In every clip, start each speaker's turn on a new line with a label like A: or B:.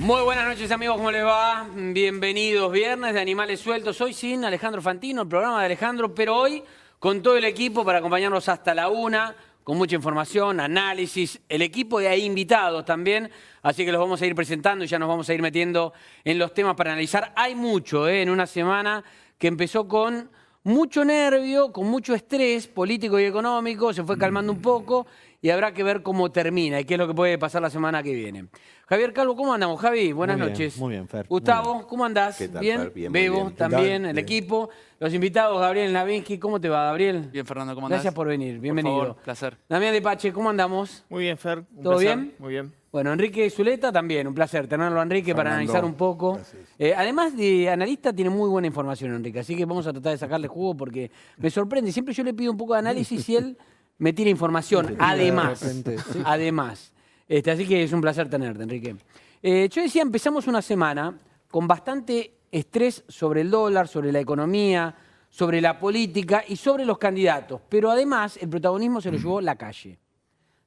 A: Muy buenas noches, amigos, ¿cómo les va? Bienvenidos, viernes de Animales Sueltos. Hoy sin Alejandro Fantino, el programa de Alejandro, pero hoy con todo el equipo para acompañarnos hasta la 1, con mucha información, análisis, el equipo de ahí invitados también, así que los vamos a ir presentando y ya nos vamos a ir metiendo en los temas para analizar. Hay mucho en una semana que empezó con mucho nervio, con mucho estrés político y económico, se fue calmando un poco y habrá que ver cómo termina y qué es lo que puede pasar la semana que viene. Javier Calvo, ¿cómo andamos, Javi? Buenas noches.
B: Muy bien, Fer.
A: Gustavo, bien. ¿Cómo andás?
C: ¿Qué tal,
A: ¿Bien?
C: Fer? Bien,
A: Bebo,
C: bien.
A: también, el equipo. Los invitados, Gabriel Lavinsky, ¿cómo te va, Gabriel?
D: Bien, Fernando, ¿cómo andás?
A: Gracias por venir, bienvenido.
D: Por favor, placer.
A: Damián de Pache, ¿cómo andamos?
B: Muy bien, Fer.
A: ¿Todo bien?
B: Muy bien.
A: Bueno, Enrique Zuleta también, un placer tenerlo, Enrique, para analizar un poco. Además de analista, tiene muy buena información, Enrique, así que vamos a tratar de sacarle jugo porque me sorprende. Siempre yo le pido un poco de análisis y él me tira información, además. Así que es un placer tenerte, Enrique. Yo decía, empezamos una semana con bastante estrés sobre el dólar, sobre la economía, sobre la política y sobre los candidatos. Pero además, el protagonismo se lo llevó la calle.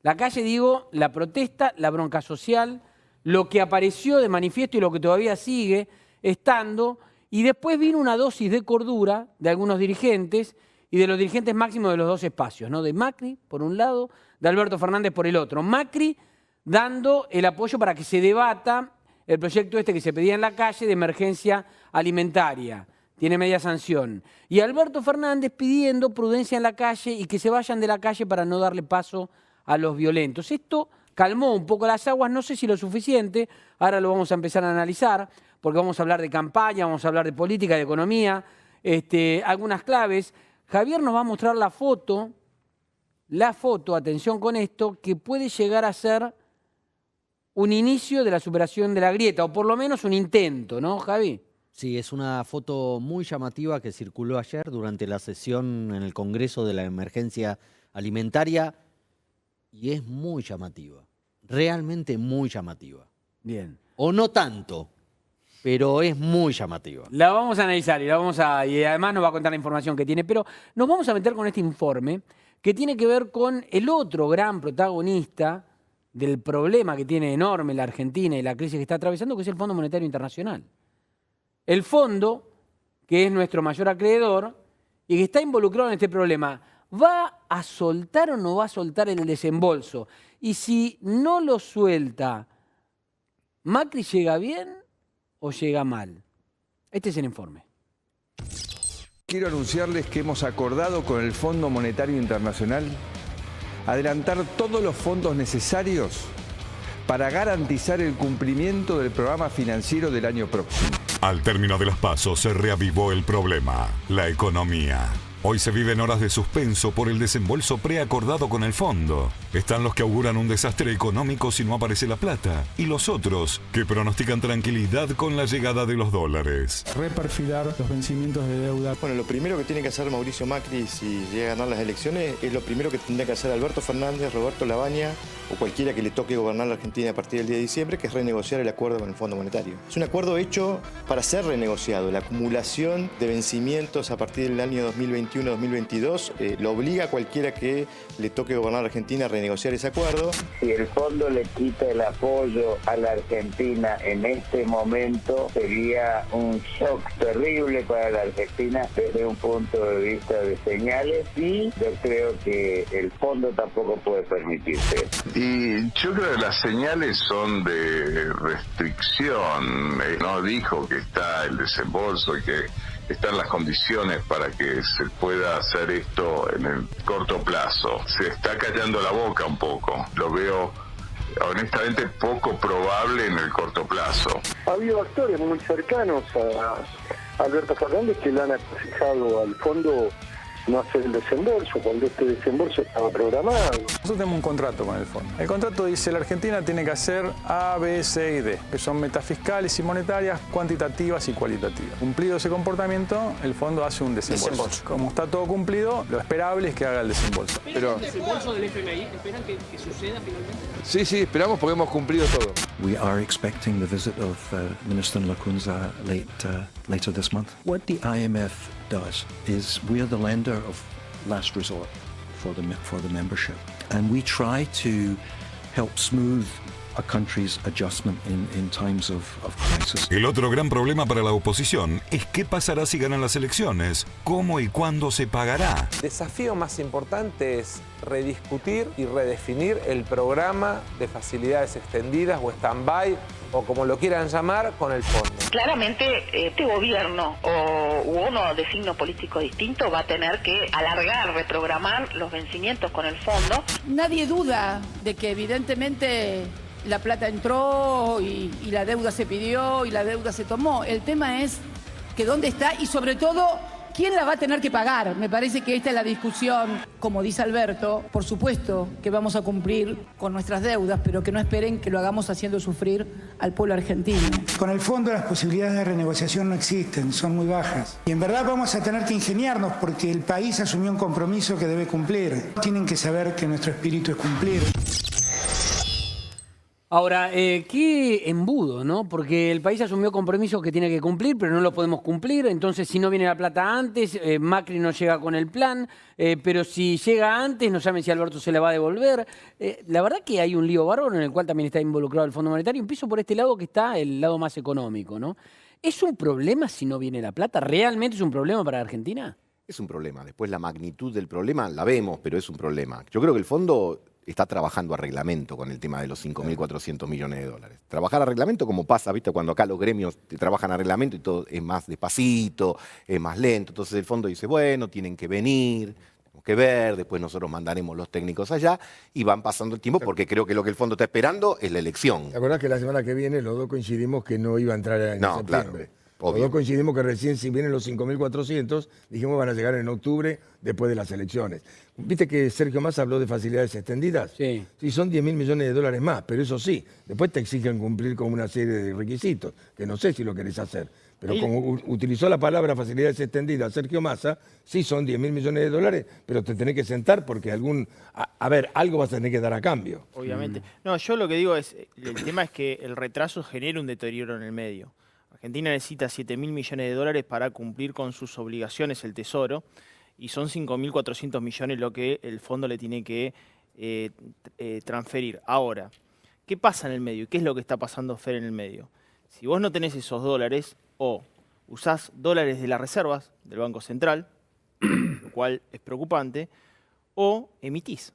A: La calle, digo, la protesta, la bronca social, lo que apareció de manifiesto y lo que todavía sigue estando. Y después vino una dosis de cordura de algunos dirigentes y de los dirigentes máximos de los dos espacios, ¿no? De Macri, por un lado, de Alberto Fernández por el otro. Macri dando el apoyo para que se debata el proyecto este que se pedía en la calle de emergencia alimentaria. Tiene media sanción. Y Alberto Fernández pidiendo prudencia en la calle y que se vayan de la calle para no darle paso a los violentos. Esto calmó un poco las aguas, no sé si lo suficiente, ahora lo vamos a empezar a analizar, porque vamos a hablar de campaña, vamos a hablar de política, de economía, algunas claves. Javier nos va a mostrar la foto, atención con esto, que puede llegar a ser un inicio de la superación de la grieta, o por lo menos un intento, ¿no, Javi?
B: Sí, es una foto muy llamativa que circuló ayer durante la sesión en el Congreso de la Emergencia Alimentaria y es muy llamativa, realmente muy llamativa.
A: Bien.
B: O no tanto, pero es muy llamativa.
A: La vamos a analizar y además nos va a contar la información que tiene, pero nos vamos a meter con este informe que tiene que ver con el otro gran protagonista del problema que tiene enorme la Argentina y la crisis que está atravesando, que es el Fondo Monetario Internacional. El fondo, que es nuestro mayor acreedor y que está involucrado en este problema, ¿va a soltar o no va a soltar el desembolso? Y si no lo suelta, ¿Macri llega bien o llega mal? Este es el informe.
C: Quiero anunciarles que hemos acordado con el Fondo Monetario Internacional adelantar todos los fondos necesarios para garantizar el cumplimiento del programa financiero del año próximo.
E: Al término de los pasos se reavivó el problema, la economía. Hoy se viven horas de suspenso por el desembolso preacordado con el fondo. Están los que auguran un desastre económico si no aparece la plata, y los otros que pronostican tranquilidad con la llegada de los dólares.
F: Reperfilar los vencimientos de deuda.
G: Bueno, lo primero que tiene que hacer Mauricio Macri si llega a ganar las elecciones es lo primero que tendría que hacer Alberto Fernández, Roberto Lavagna o cualquiera que le toque gobernar la Argentina a partir del 10 de diciembre, que es renegociar el acuerdo con el Fondo Monetario. Es un acuerdo hecho para ser renegociado. La acumulación de vencimientos a partir del año 2021-2022 lo obliga a cualquiera que le toque gobernar la Argentina a renegociar ese acuerdo.
H: Si el fondo le quita el apoyo a la Argentina en este momento, sería un shock terrible para la Argentina desde un punto de vista de señales, y yo creo que el fondo tampoco puede permitirse.
I: Y yo creo que las señales son de restricción. No dijo que está el desembolso y que están las condiciones para que se pueda hacer esto en el corto plazo. Se está callando la boca un poco. Lo veo honestamente poco probable en el corto plazo.
J: Ha habido actores muy cercanos a Alberto Fernández que le han aconsejado al fondo no hacer el desembolso, cuando este desembolso estaba programado.
F: Nosotros tenemos un contrato con el fondo. El contrato dice que la Argentina tiene que hacer A, B, C y D, que son metas fiscales y monetarias, cuantitativas y cualitativas. Cumplido ese comportamiento, el fondo hace un desembolso. Como está todo cumplido, lo esperable es que haga el desembolso.
A: ¿Pero el desembolso del FMI esperan que suceda finalmente?
C: Sí, esperamos porque hemos cumplido todo.
K: We are expecting the visit of Minister Lacunza later this month. What the IMF does is we are the lender of last resort for the membership, and we try to help smooth a country's adjustment in times of crisis.
E: El otro gran problema para la oposición es qué pasará si ganan las elecciones, cómo y cuándo se pagará.
D: El desafío más importante es rediscutir y redefinir el programa de facilidades extendidas o stand-by, o como lo quieran llamar, con el fondo.
L: Claramente este gobierno o uno de signo político distinto va a tener que alargar, reprogramar los vencimientos con el fondo.
M: Nadie duda de que evidentemente la plata entró y la deuda se pidió y la deuda se tomó. El tema es que dónde está y sobre todo quién la va a tener que pagar. Me parece que esta es la discusión. Como dice Alberto, por supuesto que vamos a cumplir con nuestras deudas, pero que no esperen que lo hagamos haciendo sufrir al pueblo argentino.
N: Con el fondo las posibilidades de renegociación no existen, son muy bajas. Y en verdad vamos a tener que ingeniarnos porque el país asumió un compromiso que debe cumplir. Tienen que saber que nuestro espíritu es cumplir.
A: Ahora, qué embudo, ¿no? Porque el país asumió compromisos que tiene que cumplir, pero no los podemos cumplir. Entonces, si no viene la plata antes, Macri no llega con el plan. Pero si llega antes, no saben si Alberto se la va a devolver. La verdad que hay un lío bárbaro en el cual también está involucrado el Fondo Monetario. Empiezo por este lado que está el lado más económico, ¿no? ¿Es un problema si no viene la plata? ¿Realmente es un problema para Argentina?
O: Es un problema. Después la magnitud del problema la vemos, pero es un problema. Yo creo que el fondo está trabajando a reglamento con el tema de los 5.400 millones de dólares. Trabajar a reglamento como pasa, ¿viste? Cuando acá los gremios trabajan a reglamento y todo es más despacito, es más lento. Entonces el fondo dice, bueno, tienen que venir, tenemos que ver, después nosotros mandaremos los técnicos allá y van pasando el tiempo porque creo que lo que el fondo está esperando es la elección.
P: ¿Te acordás que la semana que viene los dos coincidimos que no iba a entrar en septiembre?
O: Claro.
P: Los dos coincidimos que recién si vienen los 5.400, dijimos van a llegar en octubre después de las elecciones. ¿Viste que Sergio Massa habló de facilidades extendidas?
A: Sí.
P: Sí, son 10.000 millones de dólares más, pero eso sí, después te exigen cumplir con una serie de requisitos, que no sé si lo querés hacer. Pero como utilizó la palabra facilidades extendidas Sergio Massa, sí son 10.000 millones de dólares, pero te tenés que sentar porque algo vas a tener que dar a cambio.
Q: Obviamente. No, yo lo que digo es, el tema es que el retraso genera un deterioro en el medio. Argentina necesita 7.000 millones de dólares para cumplir con sus obligaciones, el Tesoro, y son 5.400 millones lo que el fondo le tiene que transferir. Ahora, ¿qué pasa en el medio? ¿Qué es lo que está pasando, Fer, en el medio? Si vos no tenés esos dólares, o usás dólares de las reservas del Banco Central, lo cual es preocupante, o emitís.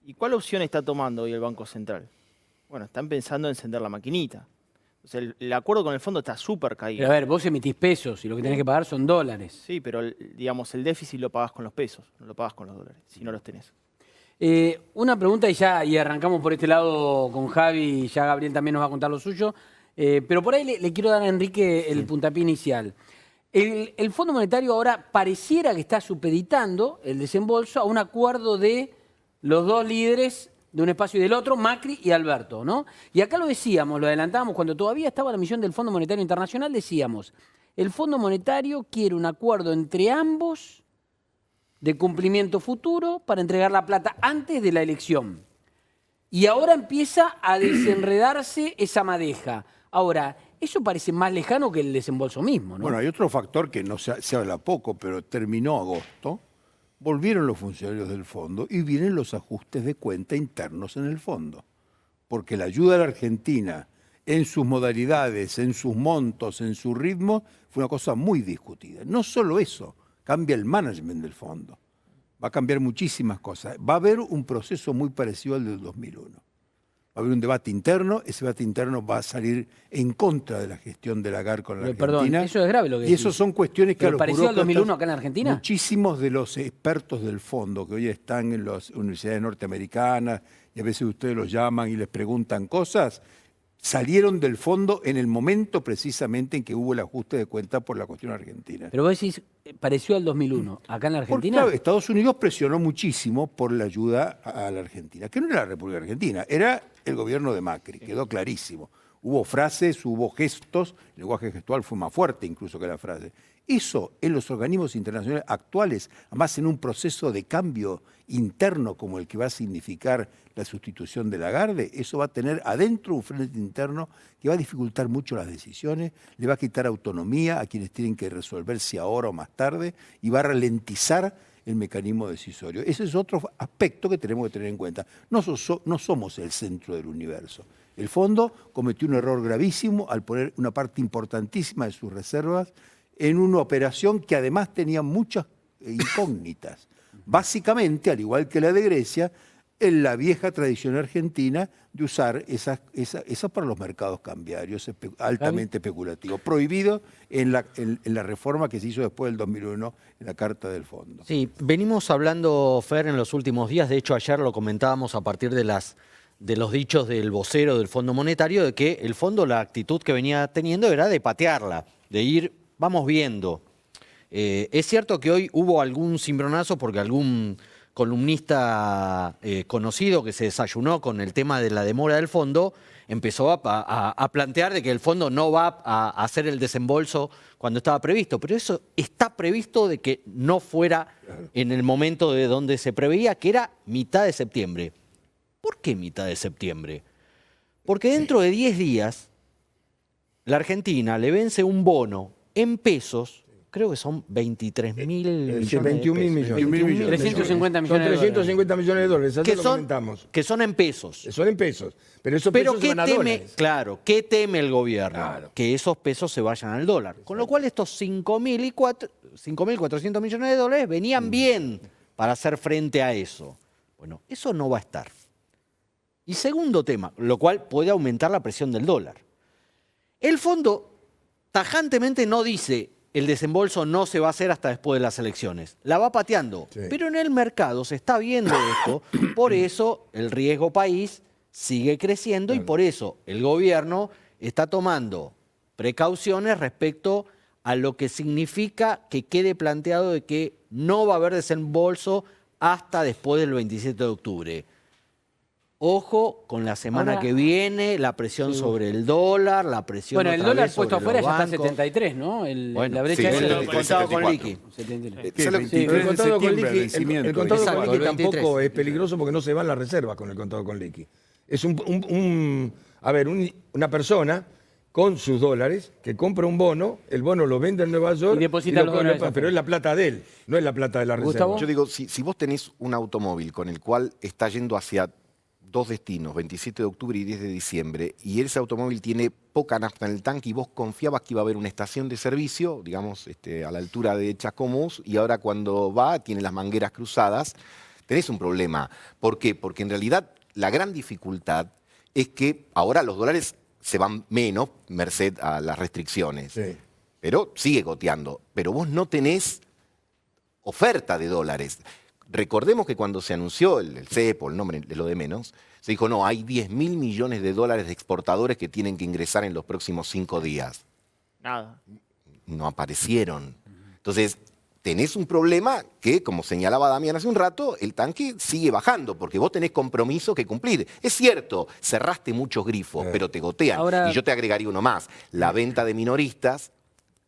Q: ¿Y cuál opción está tomando hoy el Banco Central? Bueno, están pensando en encender la maquinita. O sea, el acuerdo con el fondo está súper caído.
A: Pero a ver, vos emitís pesos y lo que tenés que pagar son dólares.
Q: Sí, pero digamos, el déficit lo pagás con los pesos, no lo pagás con los dólares, si no los tenés.
A: Una pregunta y arrancamos por este lado con Javi, y ya Gabriel también nos va a contar lo suyo. Pero por ahí le quiero dar a Enrique el puntapié inicial. El Fondo Monetario ahora pareciera que está supeditando el desembolso a un acuerdo de los dos líderes de un espacio y del otro, Macri y Alberto, ¿no? Y acá lo decíamos, lo adelantábamos, cuando todavía estaba la misión del Fondo Monetario Internacional, decíamos, el Fondo Monetario quiere un acuerdo entre ambos de cumplimiento futuro para entregar la plata antes de la elección. Y ahora empieza a desenredarse esa madeja. Ahora, eso parece más lejano que el desembolso mismo, ¿no?
R: Bueno, hay otro factor que no se habla poco, pero terminó agosto. Volvieron los funcionarios del fondo y vienen los ajustes de cuenta internos en el fondo. Porque la ayuda a la Argentina en sus modalidades, en sus montos, en su ritmo, fue una cosa muy discutida. No solo eso, cambia el management del fondo. Va a cambiar muchísimas cosas. Va a haber un proceso muy parecido al del 2001. Va a haber un debate interno, ese debate interno va a salir en contra de la gestión de Lagarde con la Argentina.
A: Perdón, eso es grave lo que
R: decís. Y eso son cuestiones que a los
A: ¿parecido al 2001 acá en Argentina?
R: Muchísimos de los expertos del fondo que hoy están en las universidades norteamericanas, y a veces ustedes los llaman y les preguntan cosas, salieron del fondo en el momento precisamente en que hubo el ajuste de cuenta por la cuestión argentina.
A: Pero vos decís, pareció al 2001, acá en la Argentina.
R: Porque, claro, Estados Unidos presionó muchísimo por la ayuda a la Argentina, que no era la República Argentina, era el gobierno de Macri, quedó clarísimo. Hubo frases, hubo gestos, el lenguaje gestual fue más fuerte incluso que la frase. Eso en los organismos internacionales actuales, además en un proceso de cambio interno como el que va a significar la sustitución de Lagarde, eso va a tener adentro un frente interno que va a dificultar mucho las decisiones, le va a quitar autonomía a quienes tienen que resolver si ahora o más tarde y va a ralentizar el mecanismo decisorio. Ese es otro aspecto que tenemos que tener en cuenta. No somos el centro del universo. El fondo cometió un error gravísimo al poner una parte importantísima de sus reservas en una operación que además tenía muchas incógnitas. Básicamente, al igual que la de Grecia, en la vieja tradición argentina de usar esas para los mercados cambiarios altamente especulativos, prohibido en la reforma que se hizo después del 2001 en la Carta del Fondo.
B: Sí, venimos hablando, Fer, en los últimos días, de hecho ayer lo comentábamos a partir de los dichos del vocero del Fondo Monetario, de que el fondo, la actitud que venía teniendo era de patearla, de ir, vamos viendo. Es cierto que hoy hubo algún cimbronazo porque algún columnista conocido que se desayunó con el tema de la demora del fondo empezó a plantear de que el fondo no va a hacer el desembolso cuando estaba previsto, pero eso está previsto de que no fuera en el momento de donde se preveía, que era mitad de septiembre. ¿Por qué mitad de septiembre? Porque dentro de 10 días la Argentina le vence un bono en pesos, creo que son 23.000 millones.
P: 21.000 millones.
A: 350 millones
P: son 350 millones de dólares.
B: Que son en pesos.
P: Son en pesos. Pero esos pesos
B: ¿qué
P: van a dólares.
B: Claro, ¿qué teme el gobierno? Claro. Que esos pesos se vayan al dólar. Con lo cual estos 5.400 millones de dólares venían bien para hacer frente a eso. Bueno, eso no va a estar. Y segundo tema, lo cual puede aumentar la presión del dólar. El fondo tajantemente no dice el desembolso no se va a hacer hasta después de las elecciones. La va pateando. Sí. Pero en el mercado se está viendo esto. Por eso el riesgo país sigue creciendo y por eso el gobierno está tomando precauciones respecto a lo que significa que quede planteado de que no va a haber desembolso hasta después del 27 de octubre. Ojo con la semana que viene, la presión sobre el dólar, la presión
A: Bueno, el dólar puesto
B: afuera
A: ya está a 73, ¿no? La brecha es
B: el contado con liqui.
P: El contado con liqui tampoco es peligroso porque no se van las reservas con el contado con liqui. Es una persona con sus dólares que compra un bono, el bono lo vende en Nueva York
A: y deposita los dólares,
P: pero es la plata de él, no es la plata de la reserva.
O: Yo digo, si vos tenés un automóvil con el cual está yendo hacia dos destinos, 27 de octubre y 10 de diciembre, y ese automóvil tiene poca nafta en el tanque y vos confiabas que iba a haber una estación de servicio, digamos, a la altura de Chascomús, y ahora cuando va, tiene las mangueras cruzadas, tenés un problema. ¿Por qué? Porque en realidad la gran dificultad es que ahora los dólares se van menos, merced a las restricciones. Sí. Pero sigue goteando. Pero vos no tenés oferta de dólares. Recordemos que cuando se anunció el cepo, el nombre de lo de menos, se dijo, no, hay 10.000 millones de dólares de exportadores que tienen que ingresar en los próximos 5 días.
Q: Nada.
O: No aparecieron. Entonces, tenés un problema que, como señalaba Damián hace un rato, el tanque sigue bajando, porque vos tenés compromiso que cumplir. Es cierto, cerraste muchos grifos, pero te gotean. Ahora, y yo te agregaría uno más. La venta de minoristas,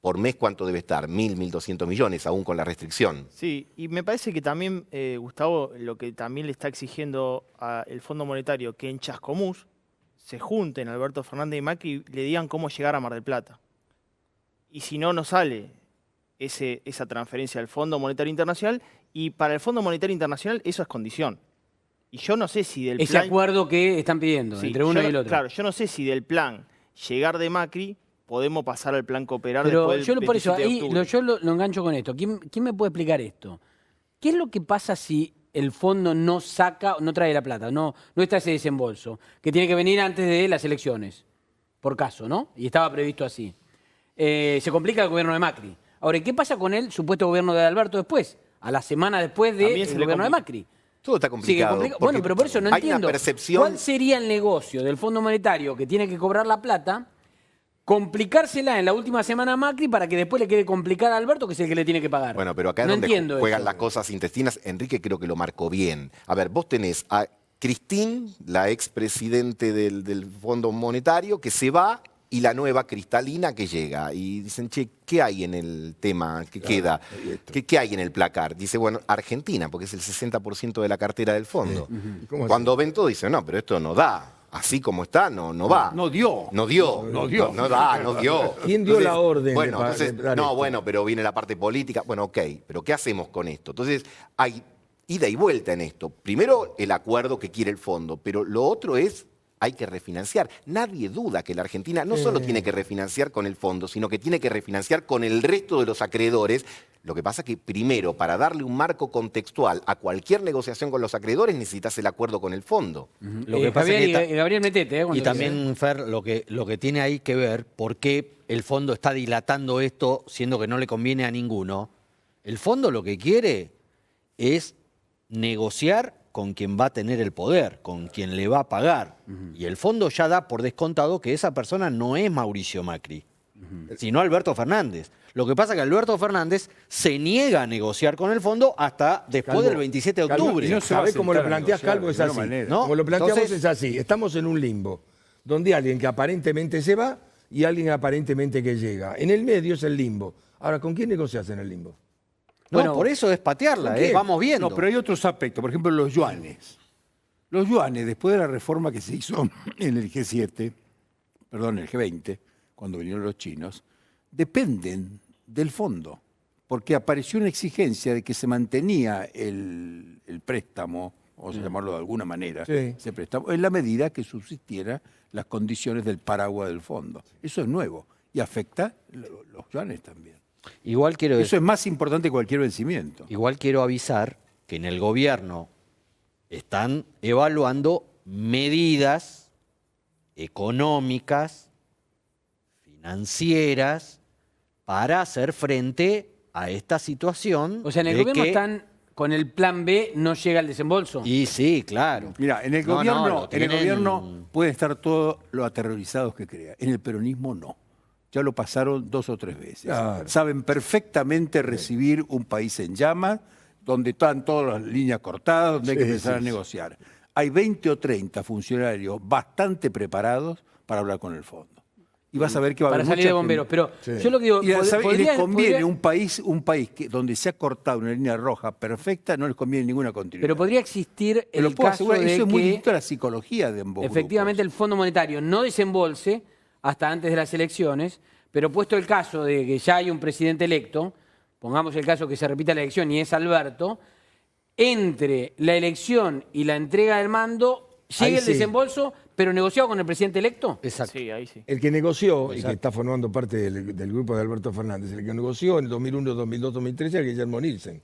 O: por mes, ¿cuánto debe estar? 1.200 millones, aún con la restricción.
Q: Sí, y me parece que también, Gustavo, lo que también le está exigiendo al Fondo Monetario, que en Chascomús se junten Alberto Fernández y Macri y le digan cómo llegar a Mar del Plata. Y si no, no sale esa transferencia al Fondo Monetario Internacional, y para el Fondo Monetario Internacional eso es condición. Y yo no sé si del plan...
A: Ese acuerdo que están pidiendo, sí, entre uno y el otro.
Q: Claro, yo no sé si del plan llegar de Macri podemos pasar al plan cooperar
A: pero
Q: después del 27 de octubre.
A: Yo lo engancho con esto. ¿Quién me puede explicar esto? ¿Qué es lo que pasa si el fondo no trae la plata, no está ese desembolso, que tiene que venir antes de las elecciones, por caso, ¿no? Y estaba previsto así. Se complica el gobierno de Macri. Ahora, ¿qué pasa con el supuesto gobierno de Alberto después? A la semana después del gobierno de Macri.
O: Todo está complicado.
A: Bueno, pero por eso no entiendo.
O: Percepción...
A: ¿Cuál sería el negocio del Fondo Monetario que tiene que cobrar la plata? Complicársela en la última semana a Macri para que después le quede complicada a Alberto, que es el que le tiene que pagar.
O: Bueno, pero acá es donde juegan las cosas intestinas. Enrique creo que lo marcó bien. A ver, vos tenés a Cristín, la expresidente del Fondo Monetario, que se va, y la nueva Cristalina que llega. Y dicen, che, ¿qué hay en el tema que queda? ¿Qué hay en el placar? Dice, bueno, Argentina, porque es el 60% de la cartera del fondo. Cuando ven todo, dicen, no, pero esto no da. Así como está, no va.
R: No dio.
O: No dio. No dio.
P: ¿Quién dio la orden?
O: Bueno, pero viene la parte política. Bueno, ok, pero ¿qué hacemos con esto? Entonces, hay ida y vuelta en esto. Primero, el acuerdo que quiere el fondo, pero lo otro es, hay que refinanciar. Nadie duda que la Argentina no solo tiene que refinanciar con el fondo, sino que tiene que refinanciar con el resto de los acreedores. Lo que pasa es que primero, para darle un marco contextual a cualquier negociación con los acreedores, necesitas el acuerdo con el fondo.
B: Lo que pasa
A: Javier
B: es que
A: y Gabriel Metete.
B: y también, Fer, lo que tiene ahí que ver, por qué el fondo está dilatando esto, siendo que no le conviene a ninguno. El fondo lo que quiere es negociar con quien va a tener el poder, con quien le va a pagar. Y el fondo ya da por descontado que esa persona no es Mauricio Macri, sino Alberto Fernández. Lo que pasa es que Alberto Fernández se niega a negociar con el fondo hasta después del 27 de octubre.
P: Y no sabe cómo lo planteas, Calvo, es así.
B: ¿no?
P: Como lo planteamos
B: Entonces,
P: es así. Estamos en un limbo, donde alguien que aparentemente se va y alguien aparentemente que llega. En el medio es el limbo. Ahora, ¿con quién negocias en el limbo?
B: No, por eso es patearla, vamos viendo.
R: No, pero hay otros aspectos. Por ejemplo, los yuanes. Los yuanes, después de la reforma que se hizo en el G7, perdón, el G20, cuando vinieron los chinos, dependen del fondo, porque apareció una exigencia de que se mantenía el préstamo, vamos a llamarlo de alguna manera, ese préstamo, en la medida que subsistieran las condiciones del paraguas del fondo. Eso es nuevo y afecta los yuanes también.
B: Igual quiero
R: Eso es más importante que cualquier vencimiento.
B: Igual quiero avisar que en el gobierno están evaluando medidas económicas, financieras, para hacer frente a esta situación.
A: O sea, en el gobierno están con el plan B, no llega el desembolso.
B: Y sí, claro.
R: Mira, en el gobierno puede estar todo lo aterrorizados que crea. En el peronismo no. Ya lo pasaron 2 o 3 veces.
P: Claro.
R: Saben perfectamente recibir un país en llamas, donde están todas las líneas cortadas, donde hay que empezar a negociar. Hay 20 o 30 funcionarios bastante preparados para hablar con el fondo. Y vas a ver que va a haber
A: para salir de bomberos. Pero yo lo que digo,
R: y les conviene un país donde se ha cortado una línea roja perfecta, no les conviene ninguna continuidad.
A: Pero podría existir el caso de
R: eso es muy
A: que
R: distinto a la psicología de ambos
A: efectivamente el Fondo Monetario no desembolse hasta antes de las elecciones, pero puesto el caso de que ya hay un presidente electo, pongamos el caso que se repita la elección y es Alberto, entre la elección y la entrega del mando, llegue el desembolso, pero negociado con el presidente electo.
B: Exacto.
Q: Sí, ahí sí.
P: El que negoció, y que está formando parte del grupo de Alberto Fernández, el que negoció en 2001, 2002, 2013 es Guillermo Nielsen.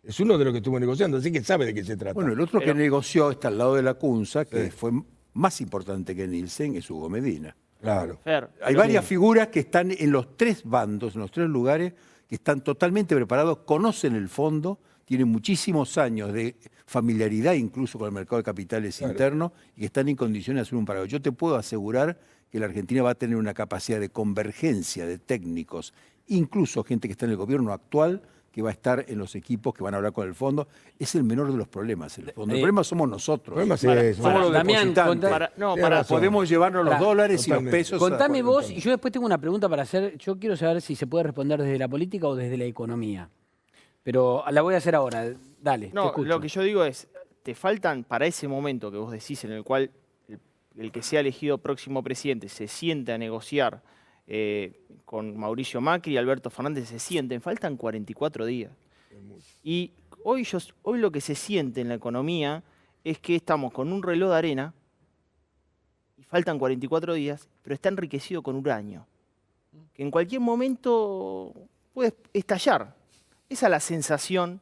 P: Es uno de los que estuvo negociando, así que sabe de qué se trata.
R: Bueno, el otro que negoció está al lado de la Cunza, que fue más importante que Nielsen, es Hugo Medina.
P: Claro.
R: Hay varias figuras que están en los 3 bandos, en los 3 lugares, que están totalmente preparados, conocen el fondo, tienen muchísimos años de familiaridad incluso con el mercado de capitales interno y que están en condiciones de hacer un paraguas. Yo te puedo asegurar que la Argentina va a tener una capacidad de convergencia de técnicos, incluso gente que está en el gobierno actual, que va a estar en los equipos que van a hablar con el fondo. Es el menor de los problemas. El fondo. El problema somos nosotros. Somos los depositantes. Podemos llevarnos los dólares y los pesos.
A: Contame vos, y yo después tengo una pregunta para hacer. Yo quiero saber si se puede responder desde la política o desde la economía. Pero la voy a hacer ahora. Dale, te escucho.
Q: Lo que yo digo es, te faltan para ese momento que vos decís en el cual el que sea elegido próximo presidente se siente a negociar con Mauricio Macri y Alberto Fernández, se sienten, faltan 44 días. Y hoy lo que se siente en la economía es que estamos con un reloj de arena y faltan 44 días, pero está enriquecido con uranio, que en cualquier momento puede estallar. Esa es la sensación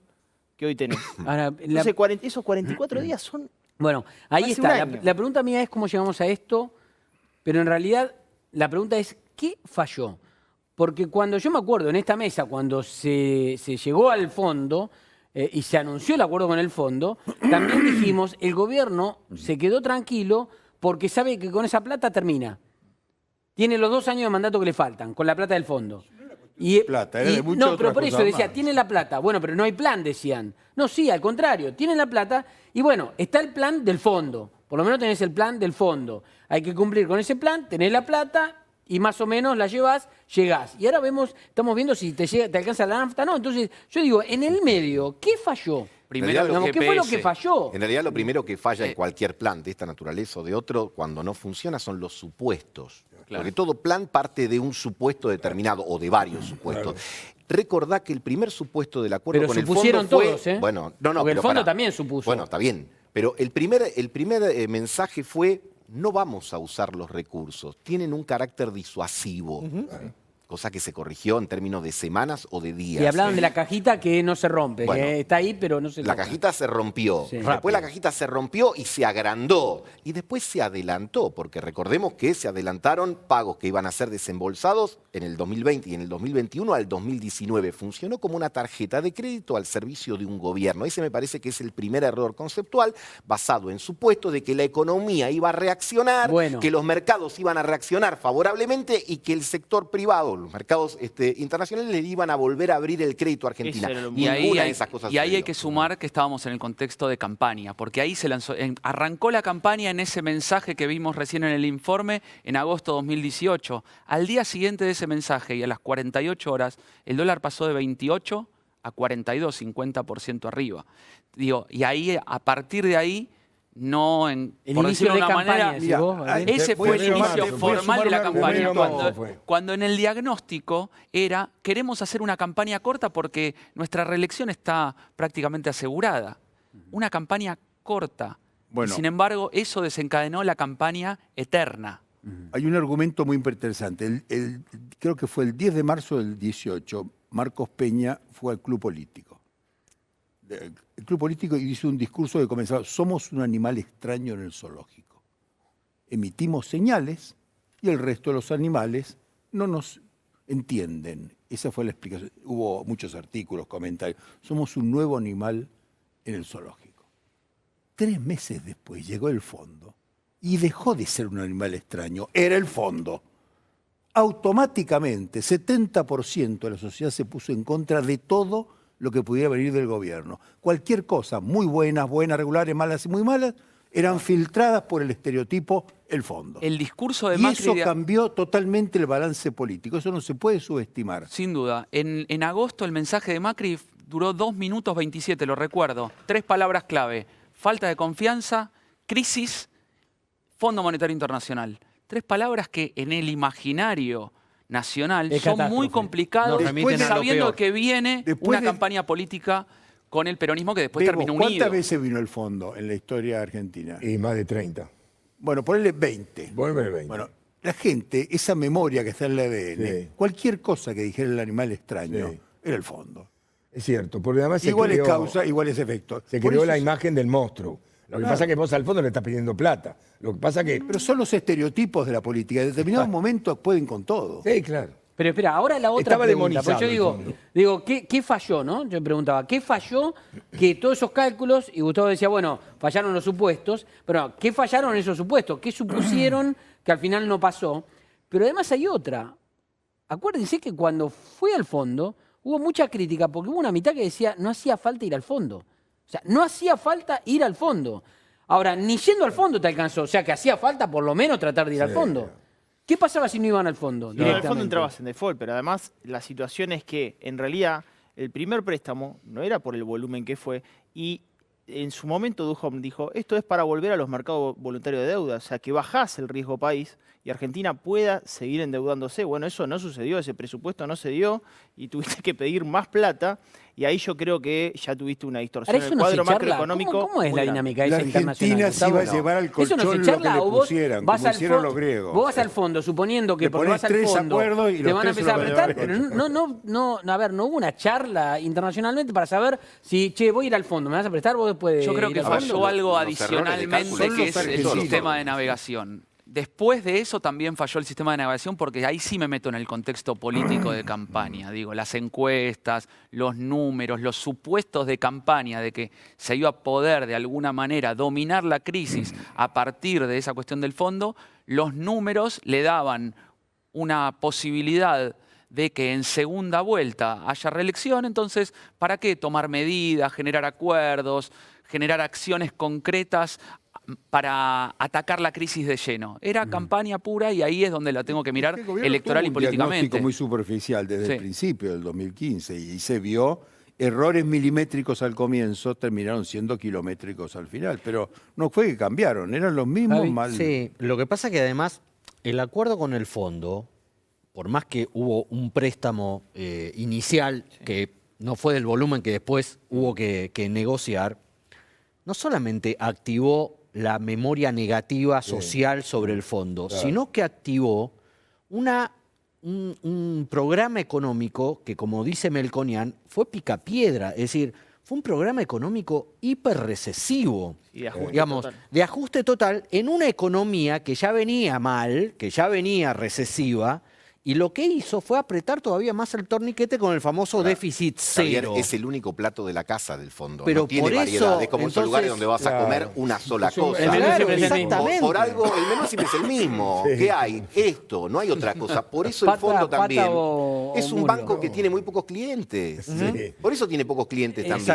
Q: que hoy tenés.
A: Ahora,
Q: Entonces, esos 44 días son...
A: Bueno, ahí está. La pregunta mía es cómo llegamos a esto, pero en realidad la pregunta es, ¿qué falló? Porque cuando yo me acuerdo en esta mesa, cuando se llegó al fondo y se anunció el acuerdo con el fondo, también dijimos, el gobierno se quedó tranquilo porque sabe que con esa plata termina. Tiene los 2 años de mandato que le faltan, con la plata del fondo. No, pero por eso decía, tienen la plata. Bueno, pero no hay plan, decían. No, sí, al contrario, tienen la plata y bueno, está el plan del fondo. Por lo menos tenés el plan del fondo. Hay que cumplir con ese plan, tenés la plata y más o menos la llevas, llegás. Y ahora estamos viendo si te alcanza la nafta. No, entonces yo digo, en el medio, ¿qué falló?
O: Primero,
A: ¿qué fue lo que falló?
O: En realidad lo primero que falla en cualquier plan de esta naturaleza o de otro, cuando no funciona, son los supuestos. Claro. Porque todo plan parte de un supuesto determinado o de varios supuestos. Claro. Recordá que el primer supuesto del acuerdo con el fondo fue...
A: todos, ¿eh?
O: Bueno,
A: porque el fondo también supuso.
O: Bueno, está bien. Pero el primer mensaje fue no vamos a usar los recursos, tienen un carácter disuasivo. Cosa que se corrigió en términos de semanas o de días.
A: Y hablaban de la cajita que no se rompe,
O: Bueno,
A: que está ahí pero no se
O: La
A: toca.
O: cajita se rompió.
A: Sí.
O: Después la cajita se rompió y se agrandó. Y después se adelantó, porque recordemos que se adelantaron pagos que iban a ser desembolsados en el 2020 y en el 2021 al 2019. Funcionó como una tarjeta de crédito al servicio de un gobierno. Ese me parece que es el primer error conceptual, basado en supuesto de que la economía iba a reaccionar, que los mercados iban a reaccionar favorablemente y que el sector privado, los mercados internacionales, le iban a volver a abrir el crédito a Argentina.
S: Y ahí,
O: Ninguna de esas cosas
S: y ahí hay
O: sucedió.
S: que sumar que estábamos en el contexto de campaña, porque ahí se lanzó, arrancó la campaña en ese mensaje que vimos recién en el informe en agosto de 2018. Al día siguiente de ese mensaje y a las 48 horas, el dólar pasó de 28 a 42, 50% arriba. Digo, y ahí, a partir de ahí, no, por decirlo de una manera, ese fue el inicio formal de la campaña, cuando en el diagnóstico era, queremos hacer una campaña corta porque nuestra reelección está prácticamente asegurada. Una campaña corta.
R: Bueno.
S: Y sin embargo, eso desencadenó la campaña eterna.
R: Hay un argumento muy interesante. Creo que fue el 10 de marzo del 18, Marcos Peña fue al club político. El club político hizo un discurso que comenzaba: somos un animal extraño en el zoológico. Emitimos señales y el resto de los animales no nos entienden. Esa fue la explicación. Hubo muchos artículos, comentarios. Somos un nuevo animal en el zoológico. 3 meses después llegó el fondo y dejó de ser un animal extraño. Era el fondo. Automáticamente, 70% de la sociedad se puso en contra de todo lo que pudiera venir del gobierno. Cualquier cosa, muy buenas, regulares, malas y muy malas, eran filtradas por el estereotipo el fondo.
S: El discurso de
R: y
S: Macri...
R: eso cambió totalmente el balance político. Eso no se puede subestimar.
S: Sin duda. En agosto el mensaje de Macri duró 2 minutos 27, lo recuerdo. 3 palabras clave: falta de confianza, crisis, Fondo Monetario Internacional. 3 palabras que en el imaginario nacional son muy complicados, sabiendo que viene una campaña política con el peronismo que después terminó unido.
R: ¿Cuántas veces vino el fondo en la historia argentina?
P: Y más de 30.
R: Bueno, ponele 20.
P: Ponele 20.
R: Bueno, la gente, esa memoria que está en el ADN, cualquier cosa que dijera el animal extraño, era el fondo.
P: Es cierto, porque además
R: igual es causa, igual es efecto.
P: Se creó la imagen del monstruo. Lo que pasa es que vos al fondo le estás pidiendo plata. Lo que pasa que...
R: Pero son los estereotipos de la política. En determinados momentos pueden con todo.
P: Sí, claro.
A: Pero espera, ahora la otra
P: Estaba
A: pregunta.
P: demonizado
A: Porque yo digo, ¿qué falló, no? Yo me preguntaba, ¿qué falló que todos esos cálculos, y Gustavo decía, bueno, fallaron los supuestos, pero ¿qué fallaron esos supuestos? ¿Qué supusieron que al final no pasó? Pero además hay otra. Acuérdense que cuando fue al fondo hubo mucha crítica porque hubo una mitad que decía no hacía falta ir al fondo. O sea, no hacía falta ir al fondo. Ahora, ni yendo al fondo te alcanzó. O sea, que hacía falta por lo menos tratar de ir al fondo. ¿Qué pasaba si no iban al fondo?
Q: No, al fondo entrabas en default, pero además la situación es que en realidad el primer préstamo no era por el volumen que fue y en su momento Duhom dijo, esto es para volver a los mercados voluntarios de deuda, o sea, que bajás el riesgo país y Argentina pueda seguir endeudándose. Bueno, eso no sucedió, ese presupuesto no se dio y tuviste que pedir más plata y ahí yo creo que ya tuviste una distorsión en el cuadro macroeconómico.
A: ¿Cómo es la dinámica esa internacional?
R: La Argentina sí va a llevar al colchón lo que le pusieran, como hicieron los griegos.
A: Vos vas al fondo, suponiendo que porque vas al fondo te van a empezar a prestar, pero no hubo una charla internacionalmente para saber si, voy a ir al fondo, ¿me vas a prestar? Vos después
S: Yo creo que falló algo adicionalmente, que es el sistema de navegación. Después de eso también falló el sistema de navegación porque ahí sí me meto en el contexto político de campaña. Digo, las encuestas, los números, los supuestos de campaña de que se iba a poder de alguna manera dominar la crisis a partir de esa cuestión del fondo, los números le daban una posibilidad de que en segunda vuelta haya reelección. Entonces, ¿para qué tomar medidas, generar acuerdos, generar acciones concretas para atacar la crisis de lleno? Era campaña pura y ahí es donde la tengo que mirar electoral y políticamente.
R: Un diagnóstico muy superficial desde el principio del 2015 y se vio errores milimétricos al comienzo, terminaron siendo kilométricos al final, pero no fue que cambiaron, eran los mismos mal.
B: Sí, lo que pasa es que además el acuerdo con el fondo, por más que hubo un préstamo inicial que no fue del volumen que después hubo que negociar, no solamente activó la memoria negativa social sobre el fondo, sino que activó un programa económico que, como dice Melconian, fue picapiedra, es decir, fue un programa económico hiperrecesivo,
Q: Y de ajuste
B: digamos,
Q: total.
B: de ajuste total en una economía que ya venía mal, que ya venía recesiva, y lo que hizo fue apretar todavía más el torniquete con el famoso déficit
O: Javier,
B: cero.
O: es el único plato de la casa del fondo.
B: Pero
O: no tiene
B: por
O: variedad.
B: eso,
O: Es como esos
B: entonces,
O: lugares donde vas a comer una sola cosa.
A: El menú siempre es el mismo.
O: Por algo, el menú siempre es el mismo.
R: Sí.
O: ¿Qué hay? Esto, no hay otra cosa. Por eso el
A: Pata-
O: fondo
A: pata
O: también
A: o
O: es un
A: muslo.
O: banco que tiene muy pocos clientes.
R: Sí.
O: Por eso tiene pocos clientes
B: Exacto.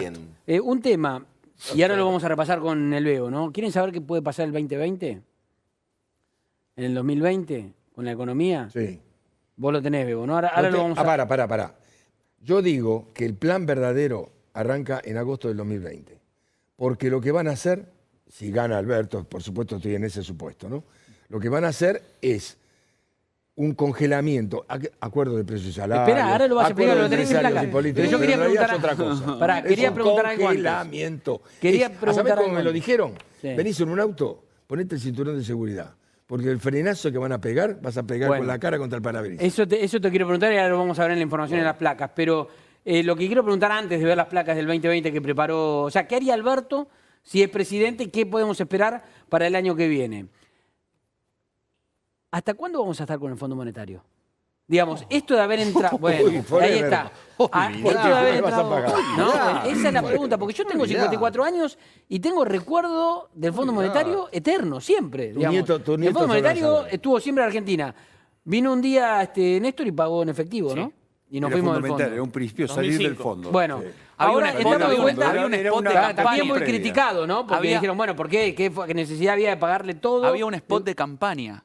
O: también.
A: Un tema, y ahora lo vamos a repasar con el Bebo, ¿no? ¿Quieren saber qué puede pasar el 2020? ¿En el 2020? ¿Con la economía?
R: Sí.
A: Vos lo tenés, Bebo, ¿no? Ahora lo vamos a...
P: Para. Yo digo que el plan verdadero arranca en agosto del 2020. Porque lo que van a hacer, si gana Alberto, por supuesto estoy en ese supuesto, ¿no? Lo que van a hacer es un congelamiento, acuerdo de precios y salarios.
A: Espera, ahora lo vas a explicar,
P: acuerdo
A: lo tenés
P: de
A: en
P: empresarios
A: placa.
P: y políticos,
A: Pero yo quería
P: en realidad
A: preguntar-
P: es otra cosa.
A: Pará,
P: Es
A: quería
P: un
A: preguntar algo antes.
P: congelamiento.
A: Quería
P: ¿Sabés
A: preguntar
P: cómo
A: algo
P: me lo
A: antes.
P: dijeron?
A: Sí.
P: Venís en un auto, ponete el cinturón de seguridad. Porque el frenazo que van a pegar, vas a pegar
A: Bueno.
P: con la cara contra el parabrisas.
A: Eso te quiero preguntar y ahora lo vamos a ver en la información de las placas. Pero lo que quiero preguntar antes de ver las placas del 2020 que preparó... O sea, ¿qué haría Alberto si es presidente? ¿Qué podemos esperar para el año que viene? ¿Hasta cuándo vamos a estar con el Fondo Monetario? Digamos, esto de haber entrado... Bueno,
P: Uy, forever.
A: ahí está. Ah,
P: Olvidá,
A: esto de haber
P: ¿qué vas a
A: entrado...
P: pagar?
A: ¿no? Esa es la pregunta, porque yo tengo
P: Olvidá.
A: 54 años y tengo recuerdo del Fondo Monetario eterno, siempre.
P: Tu
A: digamos.
P: nieto
A: El Fondo
P: sabrá
A: Monetario
P: saber.
A: estuvo siempre en Argentina. Vino un día Néstor y pagó en efectivo, ¿no? Y nos
R: Era
A: fuimos del
R: fundamental,
A: fondo.
R: era un principio salir
Q: 2005.
R: del fondo.
A: Bueno,
R: Sí.
A: ahora
S: Había un
A: estamos de
S: spot,
A: vuelta.
S: había un
R: Era
S: spot de
R: una-
S: campaña.
A: También muy
R: previa.
A: criticado, ¿no? Porque
S: Había-
A: dijeron, bueno, ¿por qué? ¿Qué necesidad había de pagarle todo?
S: Había un spot de campaña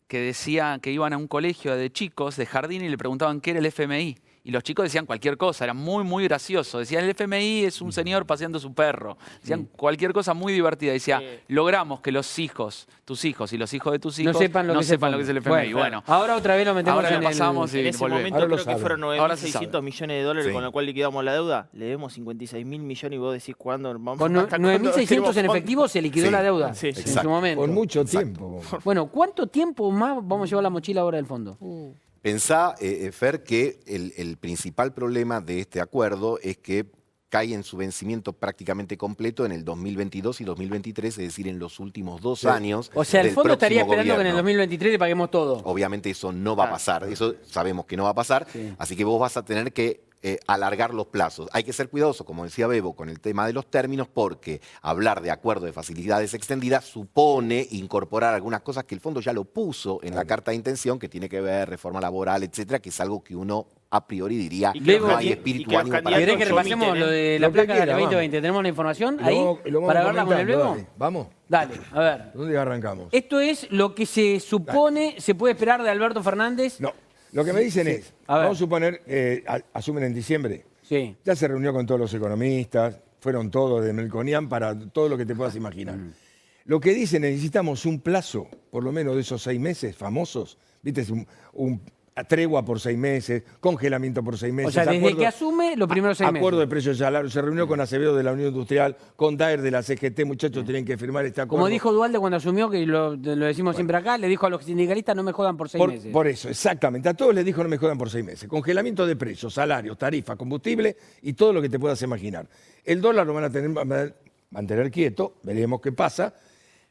S: que decía que iban a un colegio de chicos de jardín y le preguntaban qué era el FMI. Y los chicos decían cualquier cosa, era muy, muy gracioso. Decían, el FMI es un señor paseando su perro. Decían cualquier cosa muy divertida. Decía, logramos que los hijos, tus hijos y los hijos de tus hijos
A: No sepan lo que es el
S: el FMI. Bueno,
A: ahora otra vez lo metemos
S: ahora
A: en
S: lo pasamos
A: el...
Q: En
S: y
Q: ese
S: volvemos.
Q: momento
P: Ahora lo
Q: creo que
P: saben.
Q: fueron
S: Ahora se
Q: 9.600
S: sabe.
Q: millones de dólares
O: Sí.
Q: con lo cual liquidamos la deuda. Le debemos 56.000 millones y vos decís cuándo vamos
A: Con
Q: hasta cuándo
A: 9.600 en
Q: tenemos
A: efectivo se liquidó
O: Sí.
A: la deuda
Q: Sí,
A: en
Q: sí.
A: su momento.
P: Con mucho tiempo.
A: Bueno, ¿cuánto tiempo más vamos a llevar la mochila ahora del fondo?
O: Pensá, Fer, que el principal problema de este acuerdo es que cae en su vencimiento prácticamente completo en el 2022 y 2023, es decir, en los últimos 2 años.
A: O sea, el
O: del
A: fondo estaría
O: próximo
A: esperando que en el
O: gobierno.
A: 2023 le paguemos todo.
O: Obviamente eso no va a pasar, eso sabemos que no va a pasar, así que vos vas a tener que alargar los plazos. Hay que ser cuidadosos, como decía Bebo, con el tema de los términos, porque hablar de acuerdo de facilidades extendidas supone incorporar algunas cosas que el fondo ya lo puso en la carta de intención, que tiene que ver reforma laboral, etcétera, que es algo que uno a priori diría
Q: Y que
O: no
Q: los
O: hay
Q: candid-
O: espíritu
Q: y que los
O: ánimo para
Q: candidatos
A: ¿Querés que
O: eso.
A: repasemos
Q: omiten,
A: lo de la
P: Lo que
A: placa del
P: quiera,
A: 2020? ¿Tenemos la información
P: Lo
A: ahí
P: vamos- lo vamos
A: para verla con el
P: comentando,
A: Bebo?
P: dale. Vamos.
A: Dale, a ver.
P: ¿Dónde arrancamos?
A: Esto es lo que se supone se puede esperar de Alberto Fernández.
P: No, lo que me dicen es,
A: A ver.
P: vamos a suponer, asumen en diciembre,
A: Sí.
P: ya se reunió con todos los economistas, fueron todos de Melconian para todo lo que te puedas imaginar. Lo que dicen, necesitamos un plazo, por lo menos de esos 6 meses famosos, viste, es un tregua por 6 meses, congelamiento por 6 meses.
A: O sea, desde que asume los primeros 6 meses.
P: Acuerdo de precios y salario, se reunió con Acevedo de la Unión Industrial, con Daer de la CGT, muchachos, tienen que firmar este acuerdo.
A: Como dijo Dualde cuando asumió, que lo decimos siempre acá, le dijo a los sindicalistas no me jodan por 6 meses.
P: Por eso, exactamente. A todos les dijo no me jodan por 6 meses. Congelamiento de precios, salarios, tarifas, combustible y todo lo que te puedas imaginar. El dólar lo van a mantener quieto, veremos qué pasa.